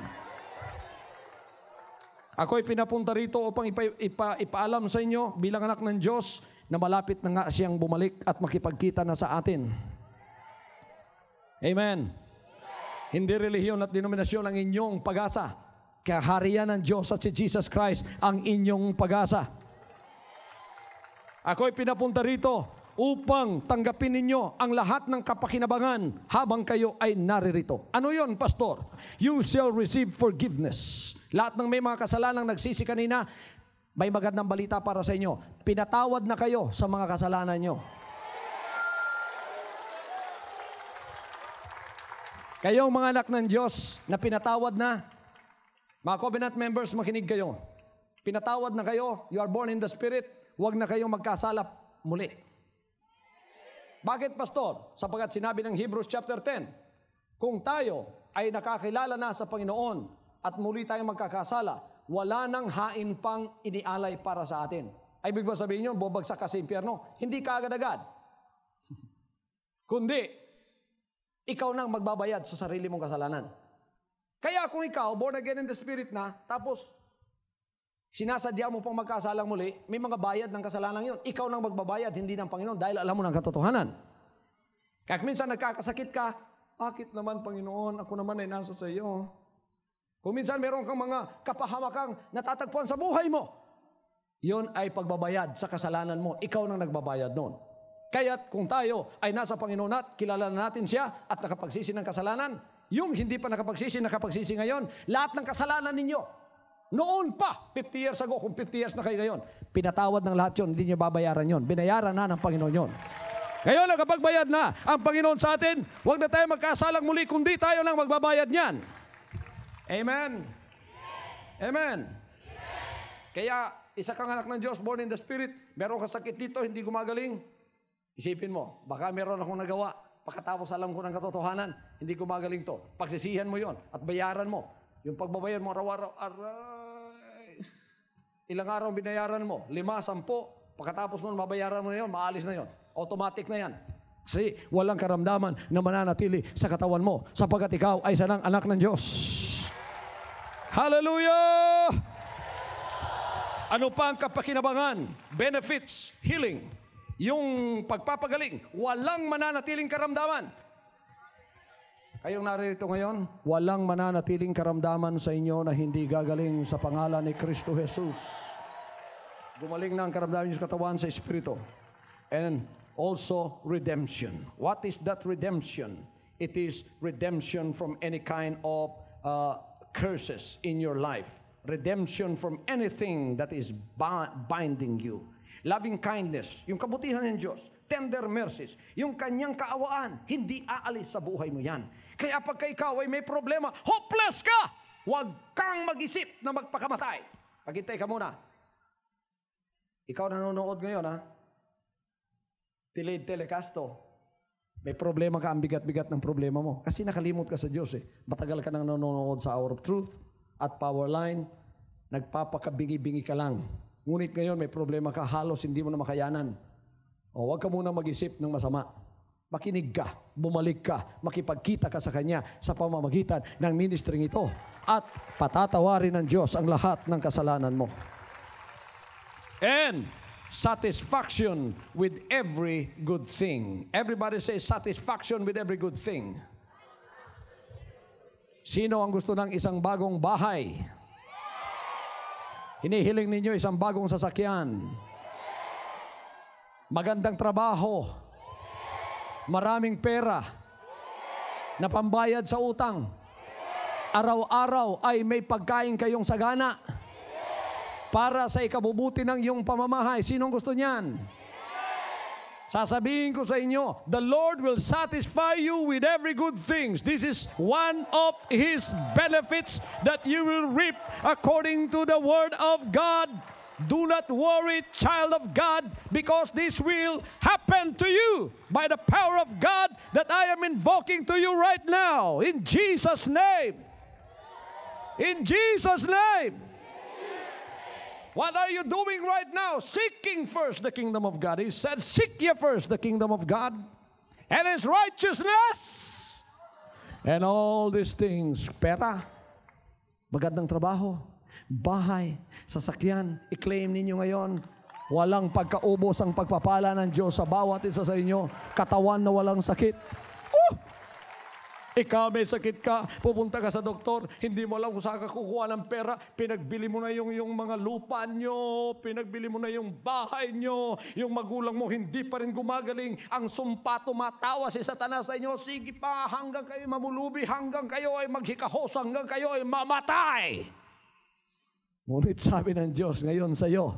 Ako'y pinapunta rito upang ipaalam sa inyo bilang anak ng Diyos na malapit na nga siyang bumalik at makipagkita na sa atin. Amen. Hindi relihiyon at denominasyon ang inyong pag-asa. Kaharian ng Diyos at si Jesus Christ ang inyong pag-asa. Ako'y pinapunta rito upang tanggapin ninyo ang lahat ng kapakinabangan habang kayo ay naririto. Ano yon, Pastor? You shall receive forgiveness. Lahat ng may mga kasalanang nagsisi kanina, may magandang balita para sa inyo. Pinatawad na kayo sa mga kasalanan nyo. Kayong mga anak ng Diyos na pinatawad na, mga covenant members, makinig kayo. Pinatawad na kayo, you are born in the Spirit, huwag na kayong magkasala muli. Bakit, Pastor? Sapagat sinabi ng Hebrews chapter 10, kung tayo ay nakakilala na sa Panginoon at muli tayong magkakasala, wala nang hain pang inialay para sa atin. Ay ibig ba sabihin nyo, bubagsak ka sa impyerno? Hindi ka agad-agad. Kundi, ikaw nang magbabayad sa sarili mong kasalanan. Kaya kung ikaw, born again in the Spirit na, tapos sinasadya mo pang magkasalang muli, may mga bayad ng kasalanan yun. Ikaw nang magbabayad, hindi ng Panginoon, dahil alam mo ng katotohanan. Kaya minsan nagkakasakit ka, bakit naman, Panginoon, ako naman ay nasa sa iyo. Kung minsan meron kang mga kapahamakang natatagpuan sa buhay mo, yun ay pagbabayad sa kasalanan mo. Ikaw nang nagbabayad noon. Kaya't kung tayo ay nasa Panginoon at kilala natin siya at nakapagsisi ng kasalanan, yung hindi pa nakapagsisi ngayon, lahat ng kasalanan ninyo, noon pa, 50 years ago, kung 50 years na kayo ngayon, pinatawad ng lahat yun, hindi nyo babayaran yun. Binayaran na ng Panginoon yun. Ngayon, nakapagbayad na ang Panginoon sa atin, huwag na tayo magkasalang muli, kundi tayo lang magbabayad niyan. Amen? Amen? Kaya, isa kang anak ng Diyos, born in the Spirit, meron kang sakit dito, hindi gumagaling, isipin mo, baka meron akong nagawa, pagkatapos alam ko ng katotohanan, hindi gumagaling to. Pagsisihan mo yon at bayaran mo. Yung pagbabayad mo araw-araw, aray. Ilang araw binayaran mo? 5, 10. Pagkatapos nun, mabayaran mo na yun, maalis na yun. Automatic na yan. Kasi walang karamdaman na mananatili sa katawan mo sapagat ikaw ay sanang anak ng Diyos. Hallelujah! Ano pa ang kapakinabangan? Benefits, healing. Yung pagpapagaling, walang mananatiling karamdaman. Kayong narito ngayon, walang mananatiling karamdaman sa inyo na hindi gagaling sa pangalan ni Kristo Jesus. Gumaling na ang karamdaman niyo sa katawan, sa espiritu. And also redemption. What is that redemption? It is redemption from any kind of curses in your life. Redemption from anything that is binding you. Loving kindness, yung kabutihan ng Diyos, tender mercies, yung kanyang kaawaan, hindi aalis sa buhay mo yan. Kaya pagka ikaw ay may problema, hopeless ka! Huwag kang mag-isip na magpakamatay. Paghintay ka muna. Ikaw nanonood ngayon, ha? Delayed telecast to. May problema ka, ang bigat-bigat ng problema mo. Kasi nakalimot ka sa Diyos, eh. Matagal ka nang nanonood sa Hour of Truth at Powerline, nagpapakabingi-bingi ka lang. Ngunit ngayon may problema ka, halos hindi mo na makayanan. O huwag ka muna mag-isip ng masama. Makinig ka, bumalik ka, makipagkita ka sa Kanya sa pamamagitan ng ministering ito. At patatawarin ng Diyos ang lahat ng kasalanan mo. And satisfaction with every good thing. Everybody say satisfaction with every good thing. Sino ang gusto ng isang bagong bahay? Hinihiling ninyo isang bagong sasakyan. Magandang trabaho. Maraming pera. Na pambayad sa utang. Araw-araw ay may pagkain kayong sagana. Para sa ikabubuti ng iyong pamamahay. Sinong gusto niyan? Sasabihin ko sa inyo, the Lord will satisfy you with every good thing. This is one of His benefits that you will reap according to the Word of God. Do not worry, child of God, because this will happen to you by the power of God that I am invoking to you right now. In Jesus' name. In Jesus' name. What are you doing right now? Seeking first the kingdom of God. He said, seek ye first the kingdom of God and His righteousness. And all these things, pera, magandang trabaho, bahay, sasakyan, i-claim ninyo ngayon. Walang pagkaubos ang pagpapala ng Diyos sa bawat isa sa inyo. Katawan na walang sakit. Ikaw may sakit ka, pupunta ka sa doktor, hindi mo alam kung saan ka kukuha ng pera, pinagbili mo na yung mga lupa nyo, pinagbili mo na yung bahay nyo, yung magulang mo hindi pa rin gumagaling, ang sumpa tumatawa si Satanas sa inyo, sige pa hanggang kayo mamulubi, hanggang kayo ay maghikahos, hanggang kayo ay mamatay. Ngunit sabi ng Diyos ngayon sa iyo,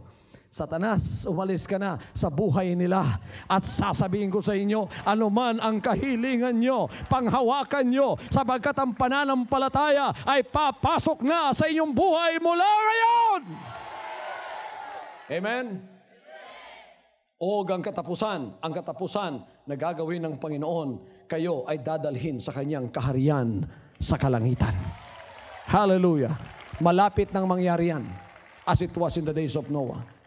Satanas, umalis ka na sa buhay nila at sasabihin ko sa inyo, anuman ang kahilingan nyo, panghawakan nyo, sapagkat ang pananampalataya ay papasok na sa inyong buhay mula ngayon. Amen? O ang katapusan na gagawin ng Panginoon, kayo ay dadalhin sa Kanyang kaharian sa kalangitan. Hallelujah! Malapit nang mangyari yan, as it was in the days of Noah.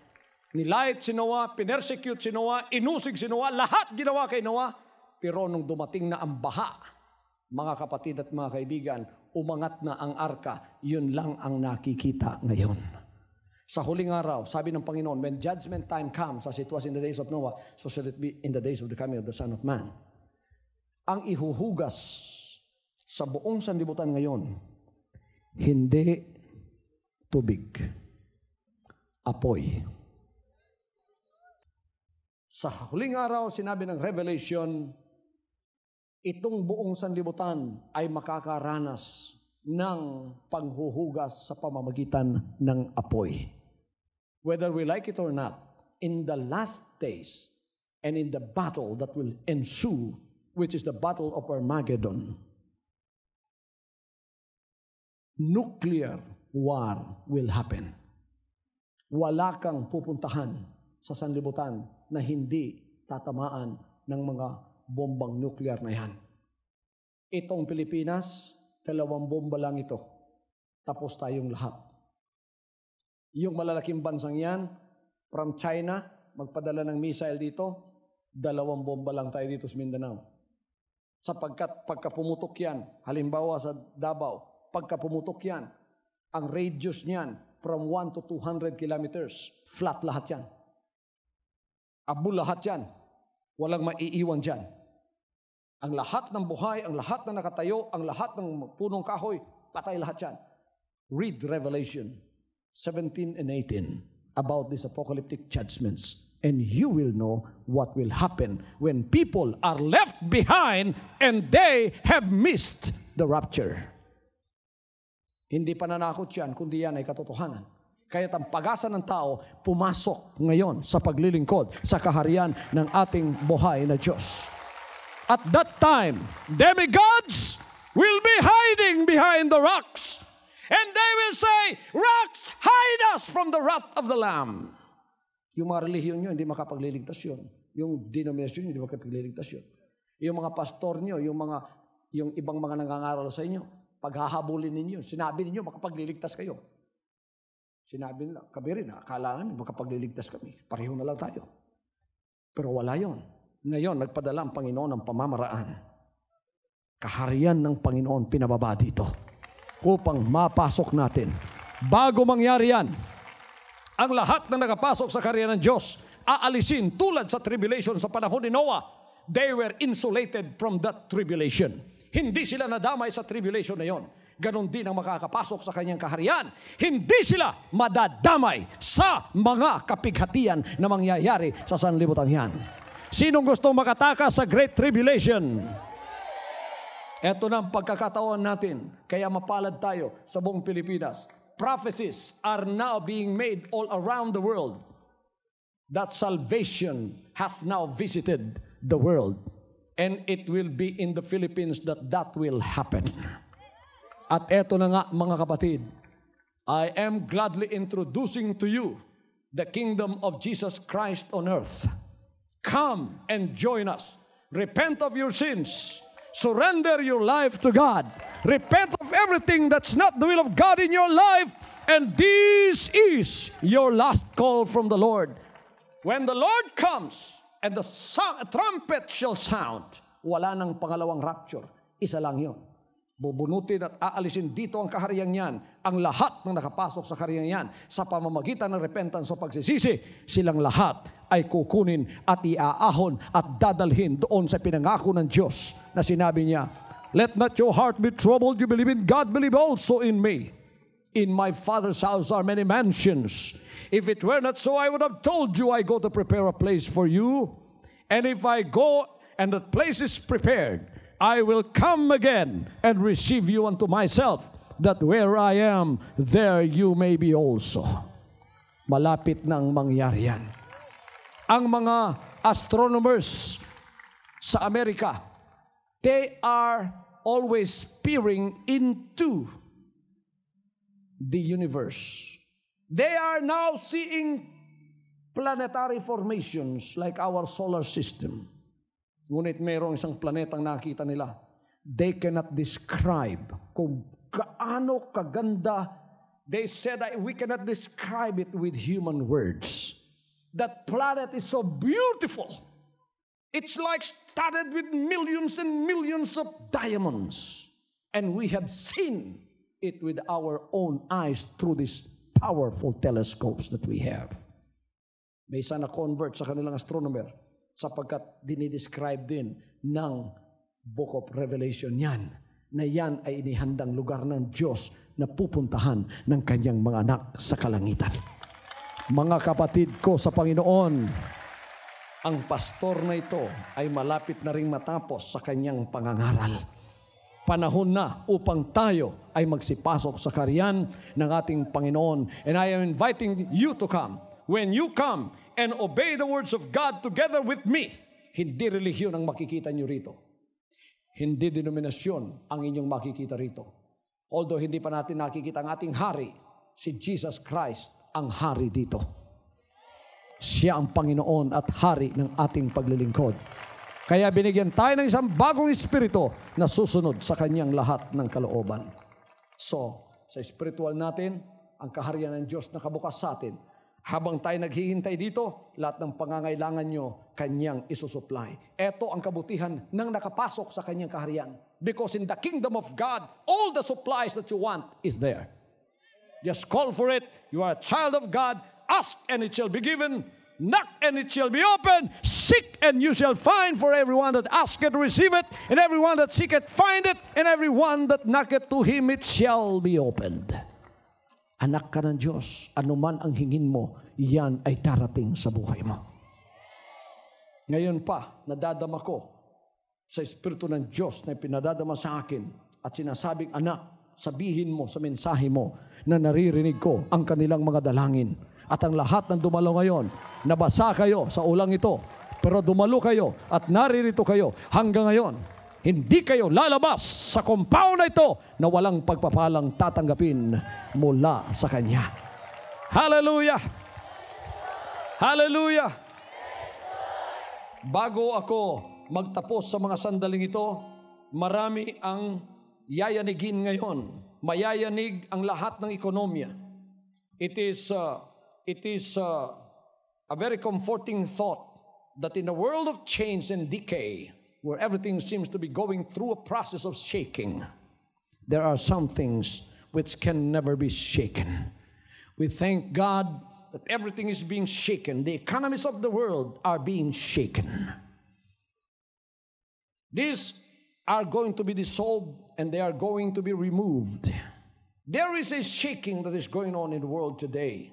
Nilait si Noah, pinersecute si Noah, inusig si Noah, lahat ginawa kay Noah. Pero nung dumating na ang baha, mga kapatid at mga kaibigan, umangat na ang arka, yun lang ang nakikita ngayon. Sa huling araw, sabi ng Panginoon, when judgment time comes, as it was in the days of Noah, so shall it be in the days of the coming of the Son of Man. Ang ihuhugas sa buong sanlibutan ngayon, hindi tubig, apoy. Sa huling araw, sinabi ng Revelation, itong buong sanlibutan ay makakaranas ng panghuhugas sa pamamagitan ng apoy. Whether we like it or not, in the last days and in the battle that will ensue, which is the battle of Armageddon, nuclear war will happen. Wala kang pupuntahan sa sanlibutan na hindi tatamaan ng mga bombang nuclear na yan. Itong Pilipinas, 2 bomba lang ito. Tapos tayong lahat. Yung malalaking bansang yan, from China, magpadala ng missile dito, 2 bomba lang tayo dito sa Mindanao. Sapagkat pagka pumutok yan, halimbawa sa Davao, pagka pumutok yan, ang radius niyan, from 1 to 200 kilometers, flat lahat yan. Abo lahat yan. Walang maiiwan dyan. Ang lahat ng buhay, ang lahat ng nakatayo, ang lahat ng punong kahoy, patay lahat yan. Read Revelation 17 and 18 about these apocalyptic judgments, and you will know what will happen when people are left behind and they have missed the rapture. Hindi pananakot yan, kundi yan ay katotohanan. Kaya ang pag-asa ng tao pumasok ngayon sa paglilingkod sa kaharian ng ating buhay na Diyos. At that time, demigods will be hiding behind the rocks. And they will say, rocks, hide us from the wrath of the Lamb. Yung mga relihiyon nyo, hindi makapagliligtas yun. Yung denominasyon nyo, hindi makapagliligtas yun. Yung mga pastor nyo, yung ibang mga nangangaral sa inyo, paghahabulin ninyo, sinabi ninyo, makapagliligtas kayo. Sinabi nila, kami rin, akala namin, makapagliligtas kami. Pareho na lang tayo. Pero wala yon. Ngayon, nagpadala ang Panginoon ng pamamaraan. Kaharian ng Panginoon pinababa dito upang mapasok natin. Bago mangyari yan, ang lahat na nakapasok sa kaharian ng Diyos, aalisin tulad sa tribulation sa panahon ni Noah. They were insulated from that tribulation. Hindi sila nadamay sa tribulation na yon. Ganon din ang makakapasok sa kanyang kaharian. Hindi sila madadamay sa mga kapighatian na mangyayari sa sanlibutan yan. Sinong gustong makatakas sa Great Tribulation? Ito na ang pagkakataon natin. Kaya mapalad tayo sa buong Pilipinas. Prophecies are now being made all around the world that salvation has now visited the world. And it will be in the Philippines that will happen. At eto na nga mga kapatid, I am gladly introducing to you the kingdom of Jesus Christ on earth. Come and join us. Repent of your sins. Surrender your life to God. Repent of everything that's not the will of God in your life. And this is your last call from the Lord. When the Lord comes and the trumpet shall sound, wala nang pangalawang rapture. Isa lang yun. Bubunutin at aalisin dito ang kaharian yan. Ang lahat ng nakapasok sa kaharian yan sa pamamagitan ng repentance o pagsisisi, silang lahat ay kukunin at iaahon at dadalhin doon sa pinangako ng Diyos na sinabi niya, let not your heart be troubled. You believe in God, believe also in me. In my Father's house are many mansions. If it were not so, I would have told you I go to prepare a place for you. And if I go and that place is prepared, I will come again and receive you unto myself, that where I am, there you may be also. Malapit nang mangyari yan. Ang mga astronomers sa Amerika, they are always peering into the universe. They are now seeing planetary formations like our solar system. Ngunit mayroong isang planetang nakita nila. They cannot describe kung gaano kaganda. They said that we cannot describe it with human words. That planet is so beautiful. It's like studded with millions and millions of diamonds. And we have seen it with our own eyes through these powerful telescopes that we have. May isa na convert sa kanilang astronomer sapagkat dinidescribe din ng Book of Revelation yan, na yan ay inihandang lugar ng Diyos na pupuntahan ng kanyang mga anak sa kalangitan. Mga kapatid ko sa Panginoon, ang pastor na ito ay malapit na ring matapos sa kanyang pangangaral. Panahon na upang tayo ay magsipasok sa kaharian ng ating Panginoon. And I am inviting you to come. When you come and obey the words of God together with me, hindi relihiyon ang makikita nyo rito. Hindi denominasyon ang inyong makikita rito. Although hindi pa natin nakikita ang ating hari, si Jesus Christ ang hari dito. Siya ang Panginoon at hari ng ating paglilingkod. Kaya binigyan tayo ng isang bagong espiritu na susunod sa kanyang lahat ng kalooban. So, sa spiritual natin, ang kaharian ng Diyos na kabukas sa atin. Habang tayo naghihintay dito, lahat ng pangangailangan nyo, kanyang isusupply. Ito ang kabutihan ng nakapasok sa kanyang kaharian. Because in the kingdom of God, all the supplies that you want is there. Just call for it. You are a child of God. Ask and it shall be given. Knock and it shall be opened. Seek and you shall find. For everyone that asketh, receive it. And everyone that seeketh, find it. And everyone that knocketh, to him it shall be opened. Anak ka ng Diyos. Anuman ang hingin mo, yan ay darating sa buhay mo. Ngayon pa, nadadama ko sa Espiritu ng Diyos na pinadadama sa akin at sinasabing, anak, sabihin mo sa mensahe mo na naririnig ko ang kanilang mga dalangin. At ang lahat ng dumalo ngayon, nabasa kayo sa ulang ito, pero dumalo kayo at naririto kayo hanggang ngayon. Hindi kayo lalabas sa compound na ito na walang pagpapalang tatanggapin mula sa Kanya. Hallelujah! Hallelujah! Bago ako magtapos sa mga sandaling ito, marami ang yayanigin ngayon. Mayayanig ang lahat ng ekonomiya. It is a very comforting thought that in a world of change and decay, where everything seems to be going through a process of shaking, there are some things which can never be shaken. We thank God that everything is being shaken. The economies of the world are being shaken. These are going to be dissolved and they are going to be removed. There is a shaking that is going on in the world today.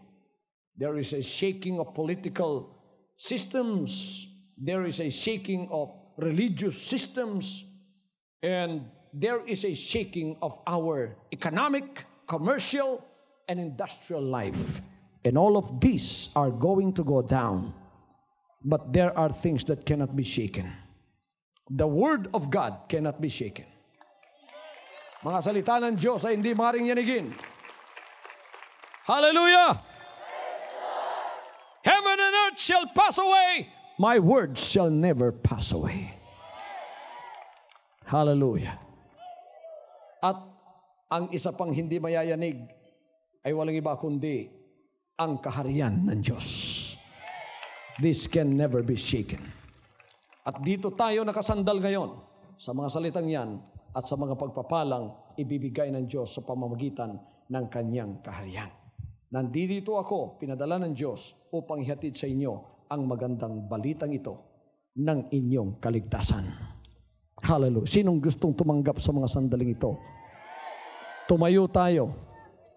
There is a shaking of political systems. There is a shaking of religious systems. And there is a shaking of our economic, commercial, and industrial life. And all of these are going to go down. But there are things that cannot be shaken. The Word of God cannot be shaken. Mga salita ng Diyos ay hindi maaaring yanigin. Hallelujah! Heaven and earth shall pass away. My words shall never pass away. Hallelujah. At ang isa pang hindi mayayanig ay walang iba kundi ang kaharian ng Diyos. This can never be shaken. At dito tayo nakasandal ngayon sa mga salitang yan at sa mga pagpapalang ibibigay ng Diyos sa pamamagitan ng Kanyang kaharian. Nandito ako, pinadala ng Diyos upang ihatid sa inyo ang magandang balitang ito ng inyong kaligtasan. Hallelujah. Sinong gustong tumanggap sa mga sandaling ito? Tumayo tayo.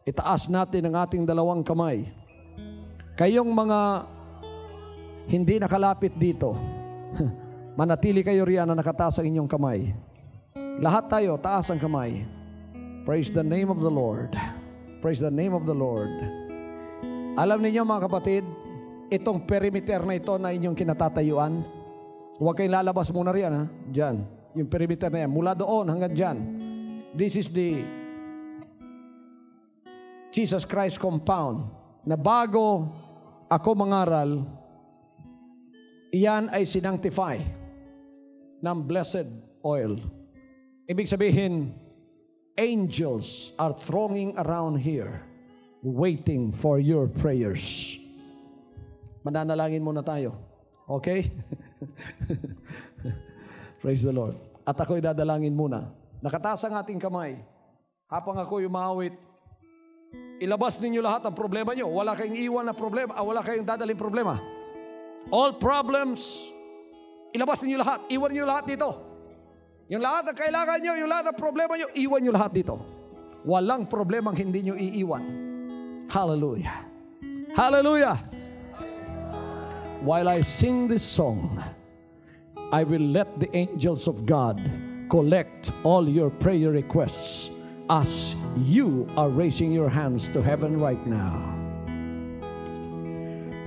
Itaas natin ang ating dalawang kamay. Kayong mga hindi nakalapit dito, manatili kayo riyan na nakataas ang inyong kamay. Lahat tayo, taas ang kamay. Praise the name of the Lord. Praise the name of the Lord. Alam niyo mga kapatid, itong perimeter na ito na inyong kinatatayuan, huwag kayong lalabas muna riyan ha. Diyan, yung perimeter na yan. Mula doon hanggang dyan. This is the Jesus Christ compound na bago ako mangaral, iyan ay sinangtify ng blessed oil. Ibig sabihin, angels are thronging around here, waiting for your prayers. Mananalangin muna tayo. Okay? Praise the Lord. At ako'y dadalangin muna. Nakataas ang ating kamay. Habang ako'y umawit, ilabas ninyo lahat ang problema nyo. Wala kayong iwan na problema, wala kayong dadaling problema. All problems, ilabas ninyo lahat. Iwan nyo lahat dito. Yung lahat ng kailangan nyo, yung lahat ng problema nyo, iwan nyo lahat dito. Walang problemang hindi nyo iiwan. Hallelujah. Hallelujah. While I sing this song, I will let the angels of God collect all your prayer requests as you are raising your hands to heaven right now.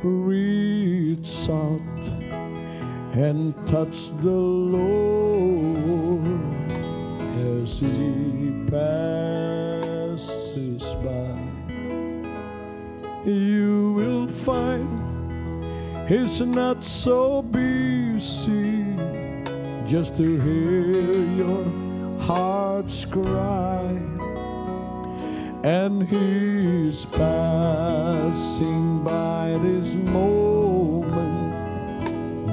Reach out and touch the Lord as He passes by. You will find He's not so busy just to hear your heart's cry, and He's passing by this moment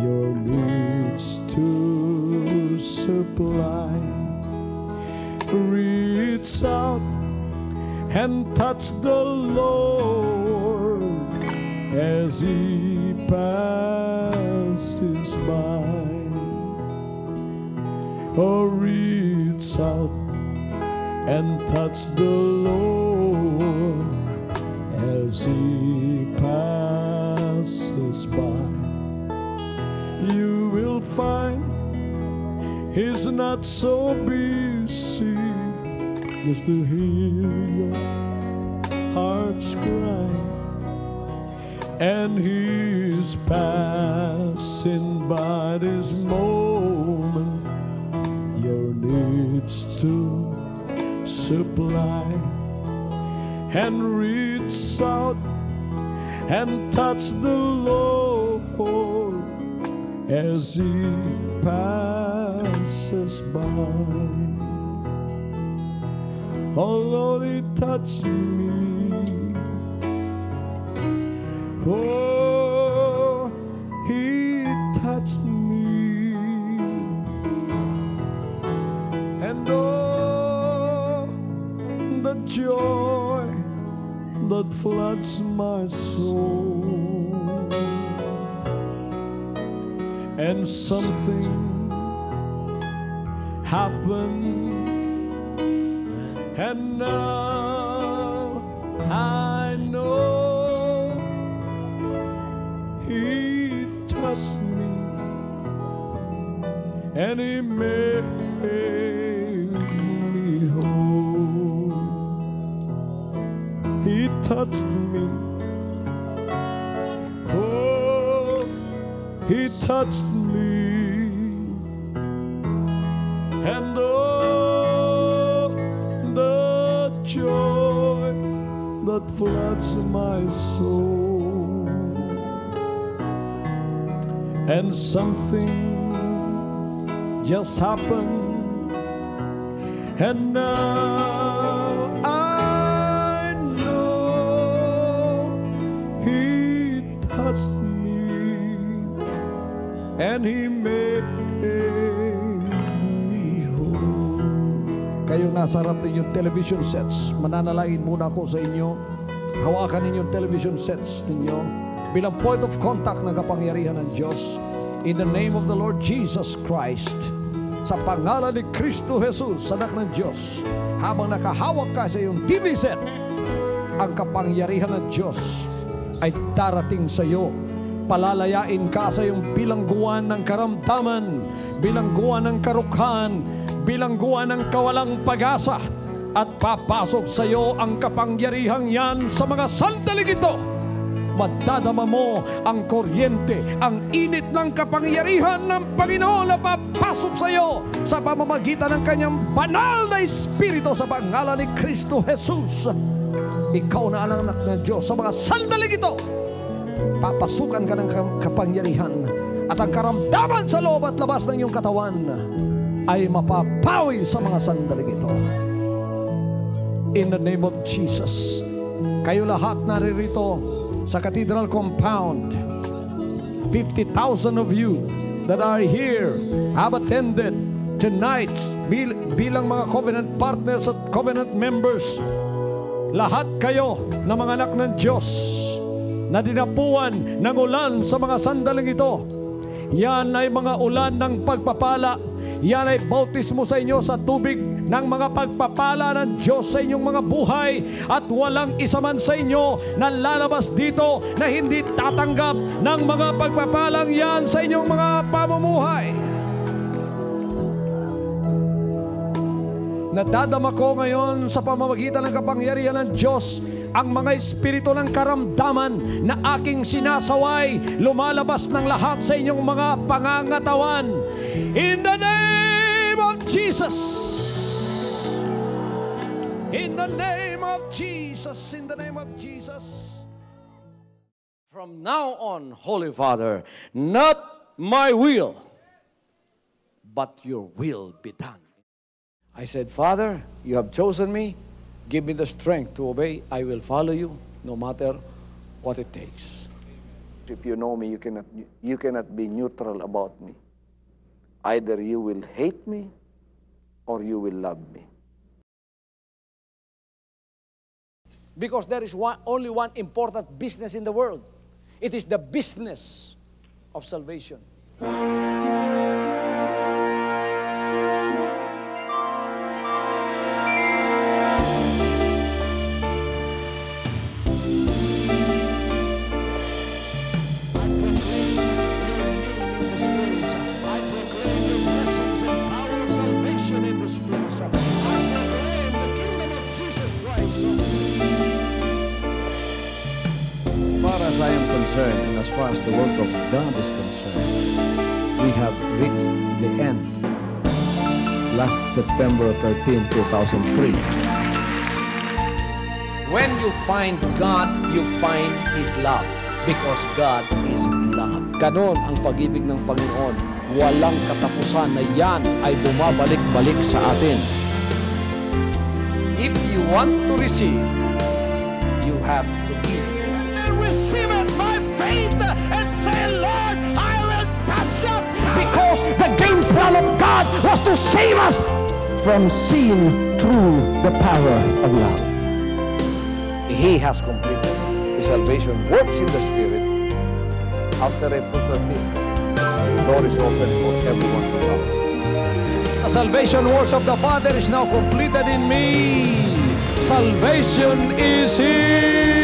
your needs to supply. Reach out and touch the Lord as He passes by, or reach out and touch the Lord as He passes by, you will find He's not so busy just to hear your heart's cry, and He's passing by this moment your needs to supply, and reach out and touch the Lord as He passes by. Oh Lord, He touched me. Oh, He touched me. And oh, the joy that floods my soul. And something happened, and now I know He touched me, and He made me whole. He touched me. Oh, He touched me. And oh, the joy that floods my soul. And something just happened, and now I know He touched me, and He made me whole. Kayong nasa harap ninyong television sets, mananalangin muna ako sa inyo. Hawakan ninyong television sets ninyo bilang point of contact ng kapangyarihan ng Diyos. In the name of the Lord Jesus Christ, sa pangalan ni Kristo Jesus, anak ng Diyos, habang nakahawak ka sa iyong TV set, ang kapangyarihan ng Diyos ay darating sa iyo. Palalayain ka sa iyong bilangguan ng karamdaman, bilangguan ng karukhan, bilangguan ng kawalang pag-asa, at papasok sa iyo ang kapangyarihang yan sa mga sandaling ito. Madadama mo ang kuryente, ang init ng kapangyarihan ng Panginoon na papasok sa iyo sa pamamagitan ng Kanyang banal na Espiritu sa pangalan ni Kristo Jesus. Ikaw na ang anak ng Diyos. Sa mga sandaling ito, papasukan ka ng kapangyarihan, at ang karamdaman sa loob at labas ng iyong katawan ay mapapawi sa mga sandaling ito. In the name of Jesus, kayo lahat naririto sa Cathedral Compound, 50,000 of you that are here have attended tonight bilang mga covenant partners at covenant members. Lahat kayo na mga anak ng Diyos na dinapuan ng ulan sa mga sandaling ito. Yan ay mga ulan ng pagpapala. Yan ay bautismo sa inyo sa tubig ng mga pagpapala ng Diyos sa inyong mga buhay, at walang isa man sa inyo na lalabas dito na hindi tatanggap ng mga pagpapalang yan sa inyong mga pamumuhay. Nadadama ko ngayon sa pamamagitan ng kapangyarihan ng Diyos ang mga espiritu ng karamdaman na aking sinasaway lumalabas ng lahat sa inyong mga pangangatawan. In the name of Jesus. In the name of Jesus. In the name of Jesus. From now on, Holy Father, not my will, but your will be done. I said, Father, you have chosen me. Give me the strength to obey. I will follow you no matter what it takes. If you know me, you cannot be neutral about me. Either you will hate me or you will love me. Because there is only one important business in the world. It is the business of salvation. As I am concerned, and as far as the work of God is concerned, we have reached the end. Last September 13, 2003. When you find God, you find His love. Because God is love. Ganon ang pag-ibig ng Panginoon. Walang katapusan na yan ay bumabalik-balik sa atin. If you want to receive, you have to give. Receive it by faith and say, Lord, I will touch up. Because the game plan of God was to save us from sin through the power of love. He has completed. His salvation works in the Spirit. After April 13th, the door is open for everyone to come. The salvation works of the Father is now completed in me. Salvation is here.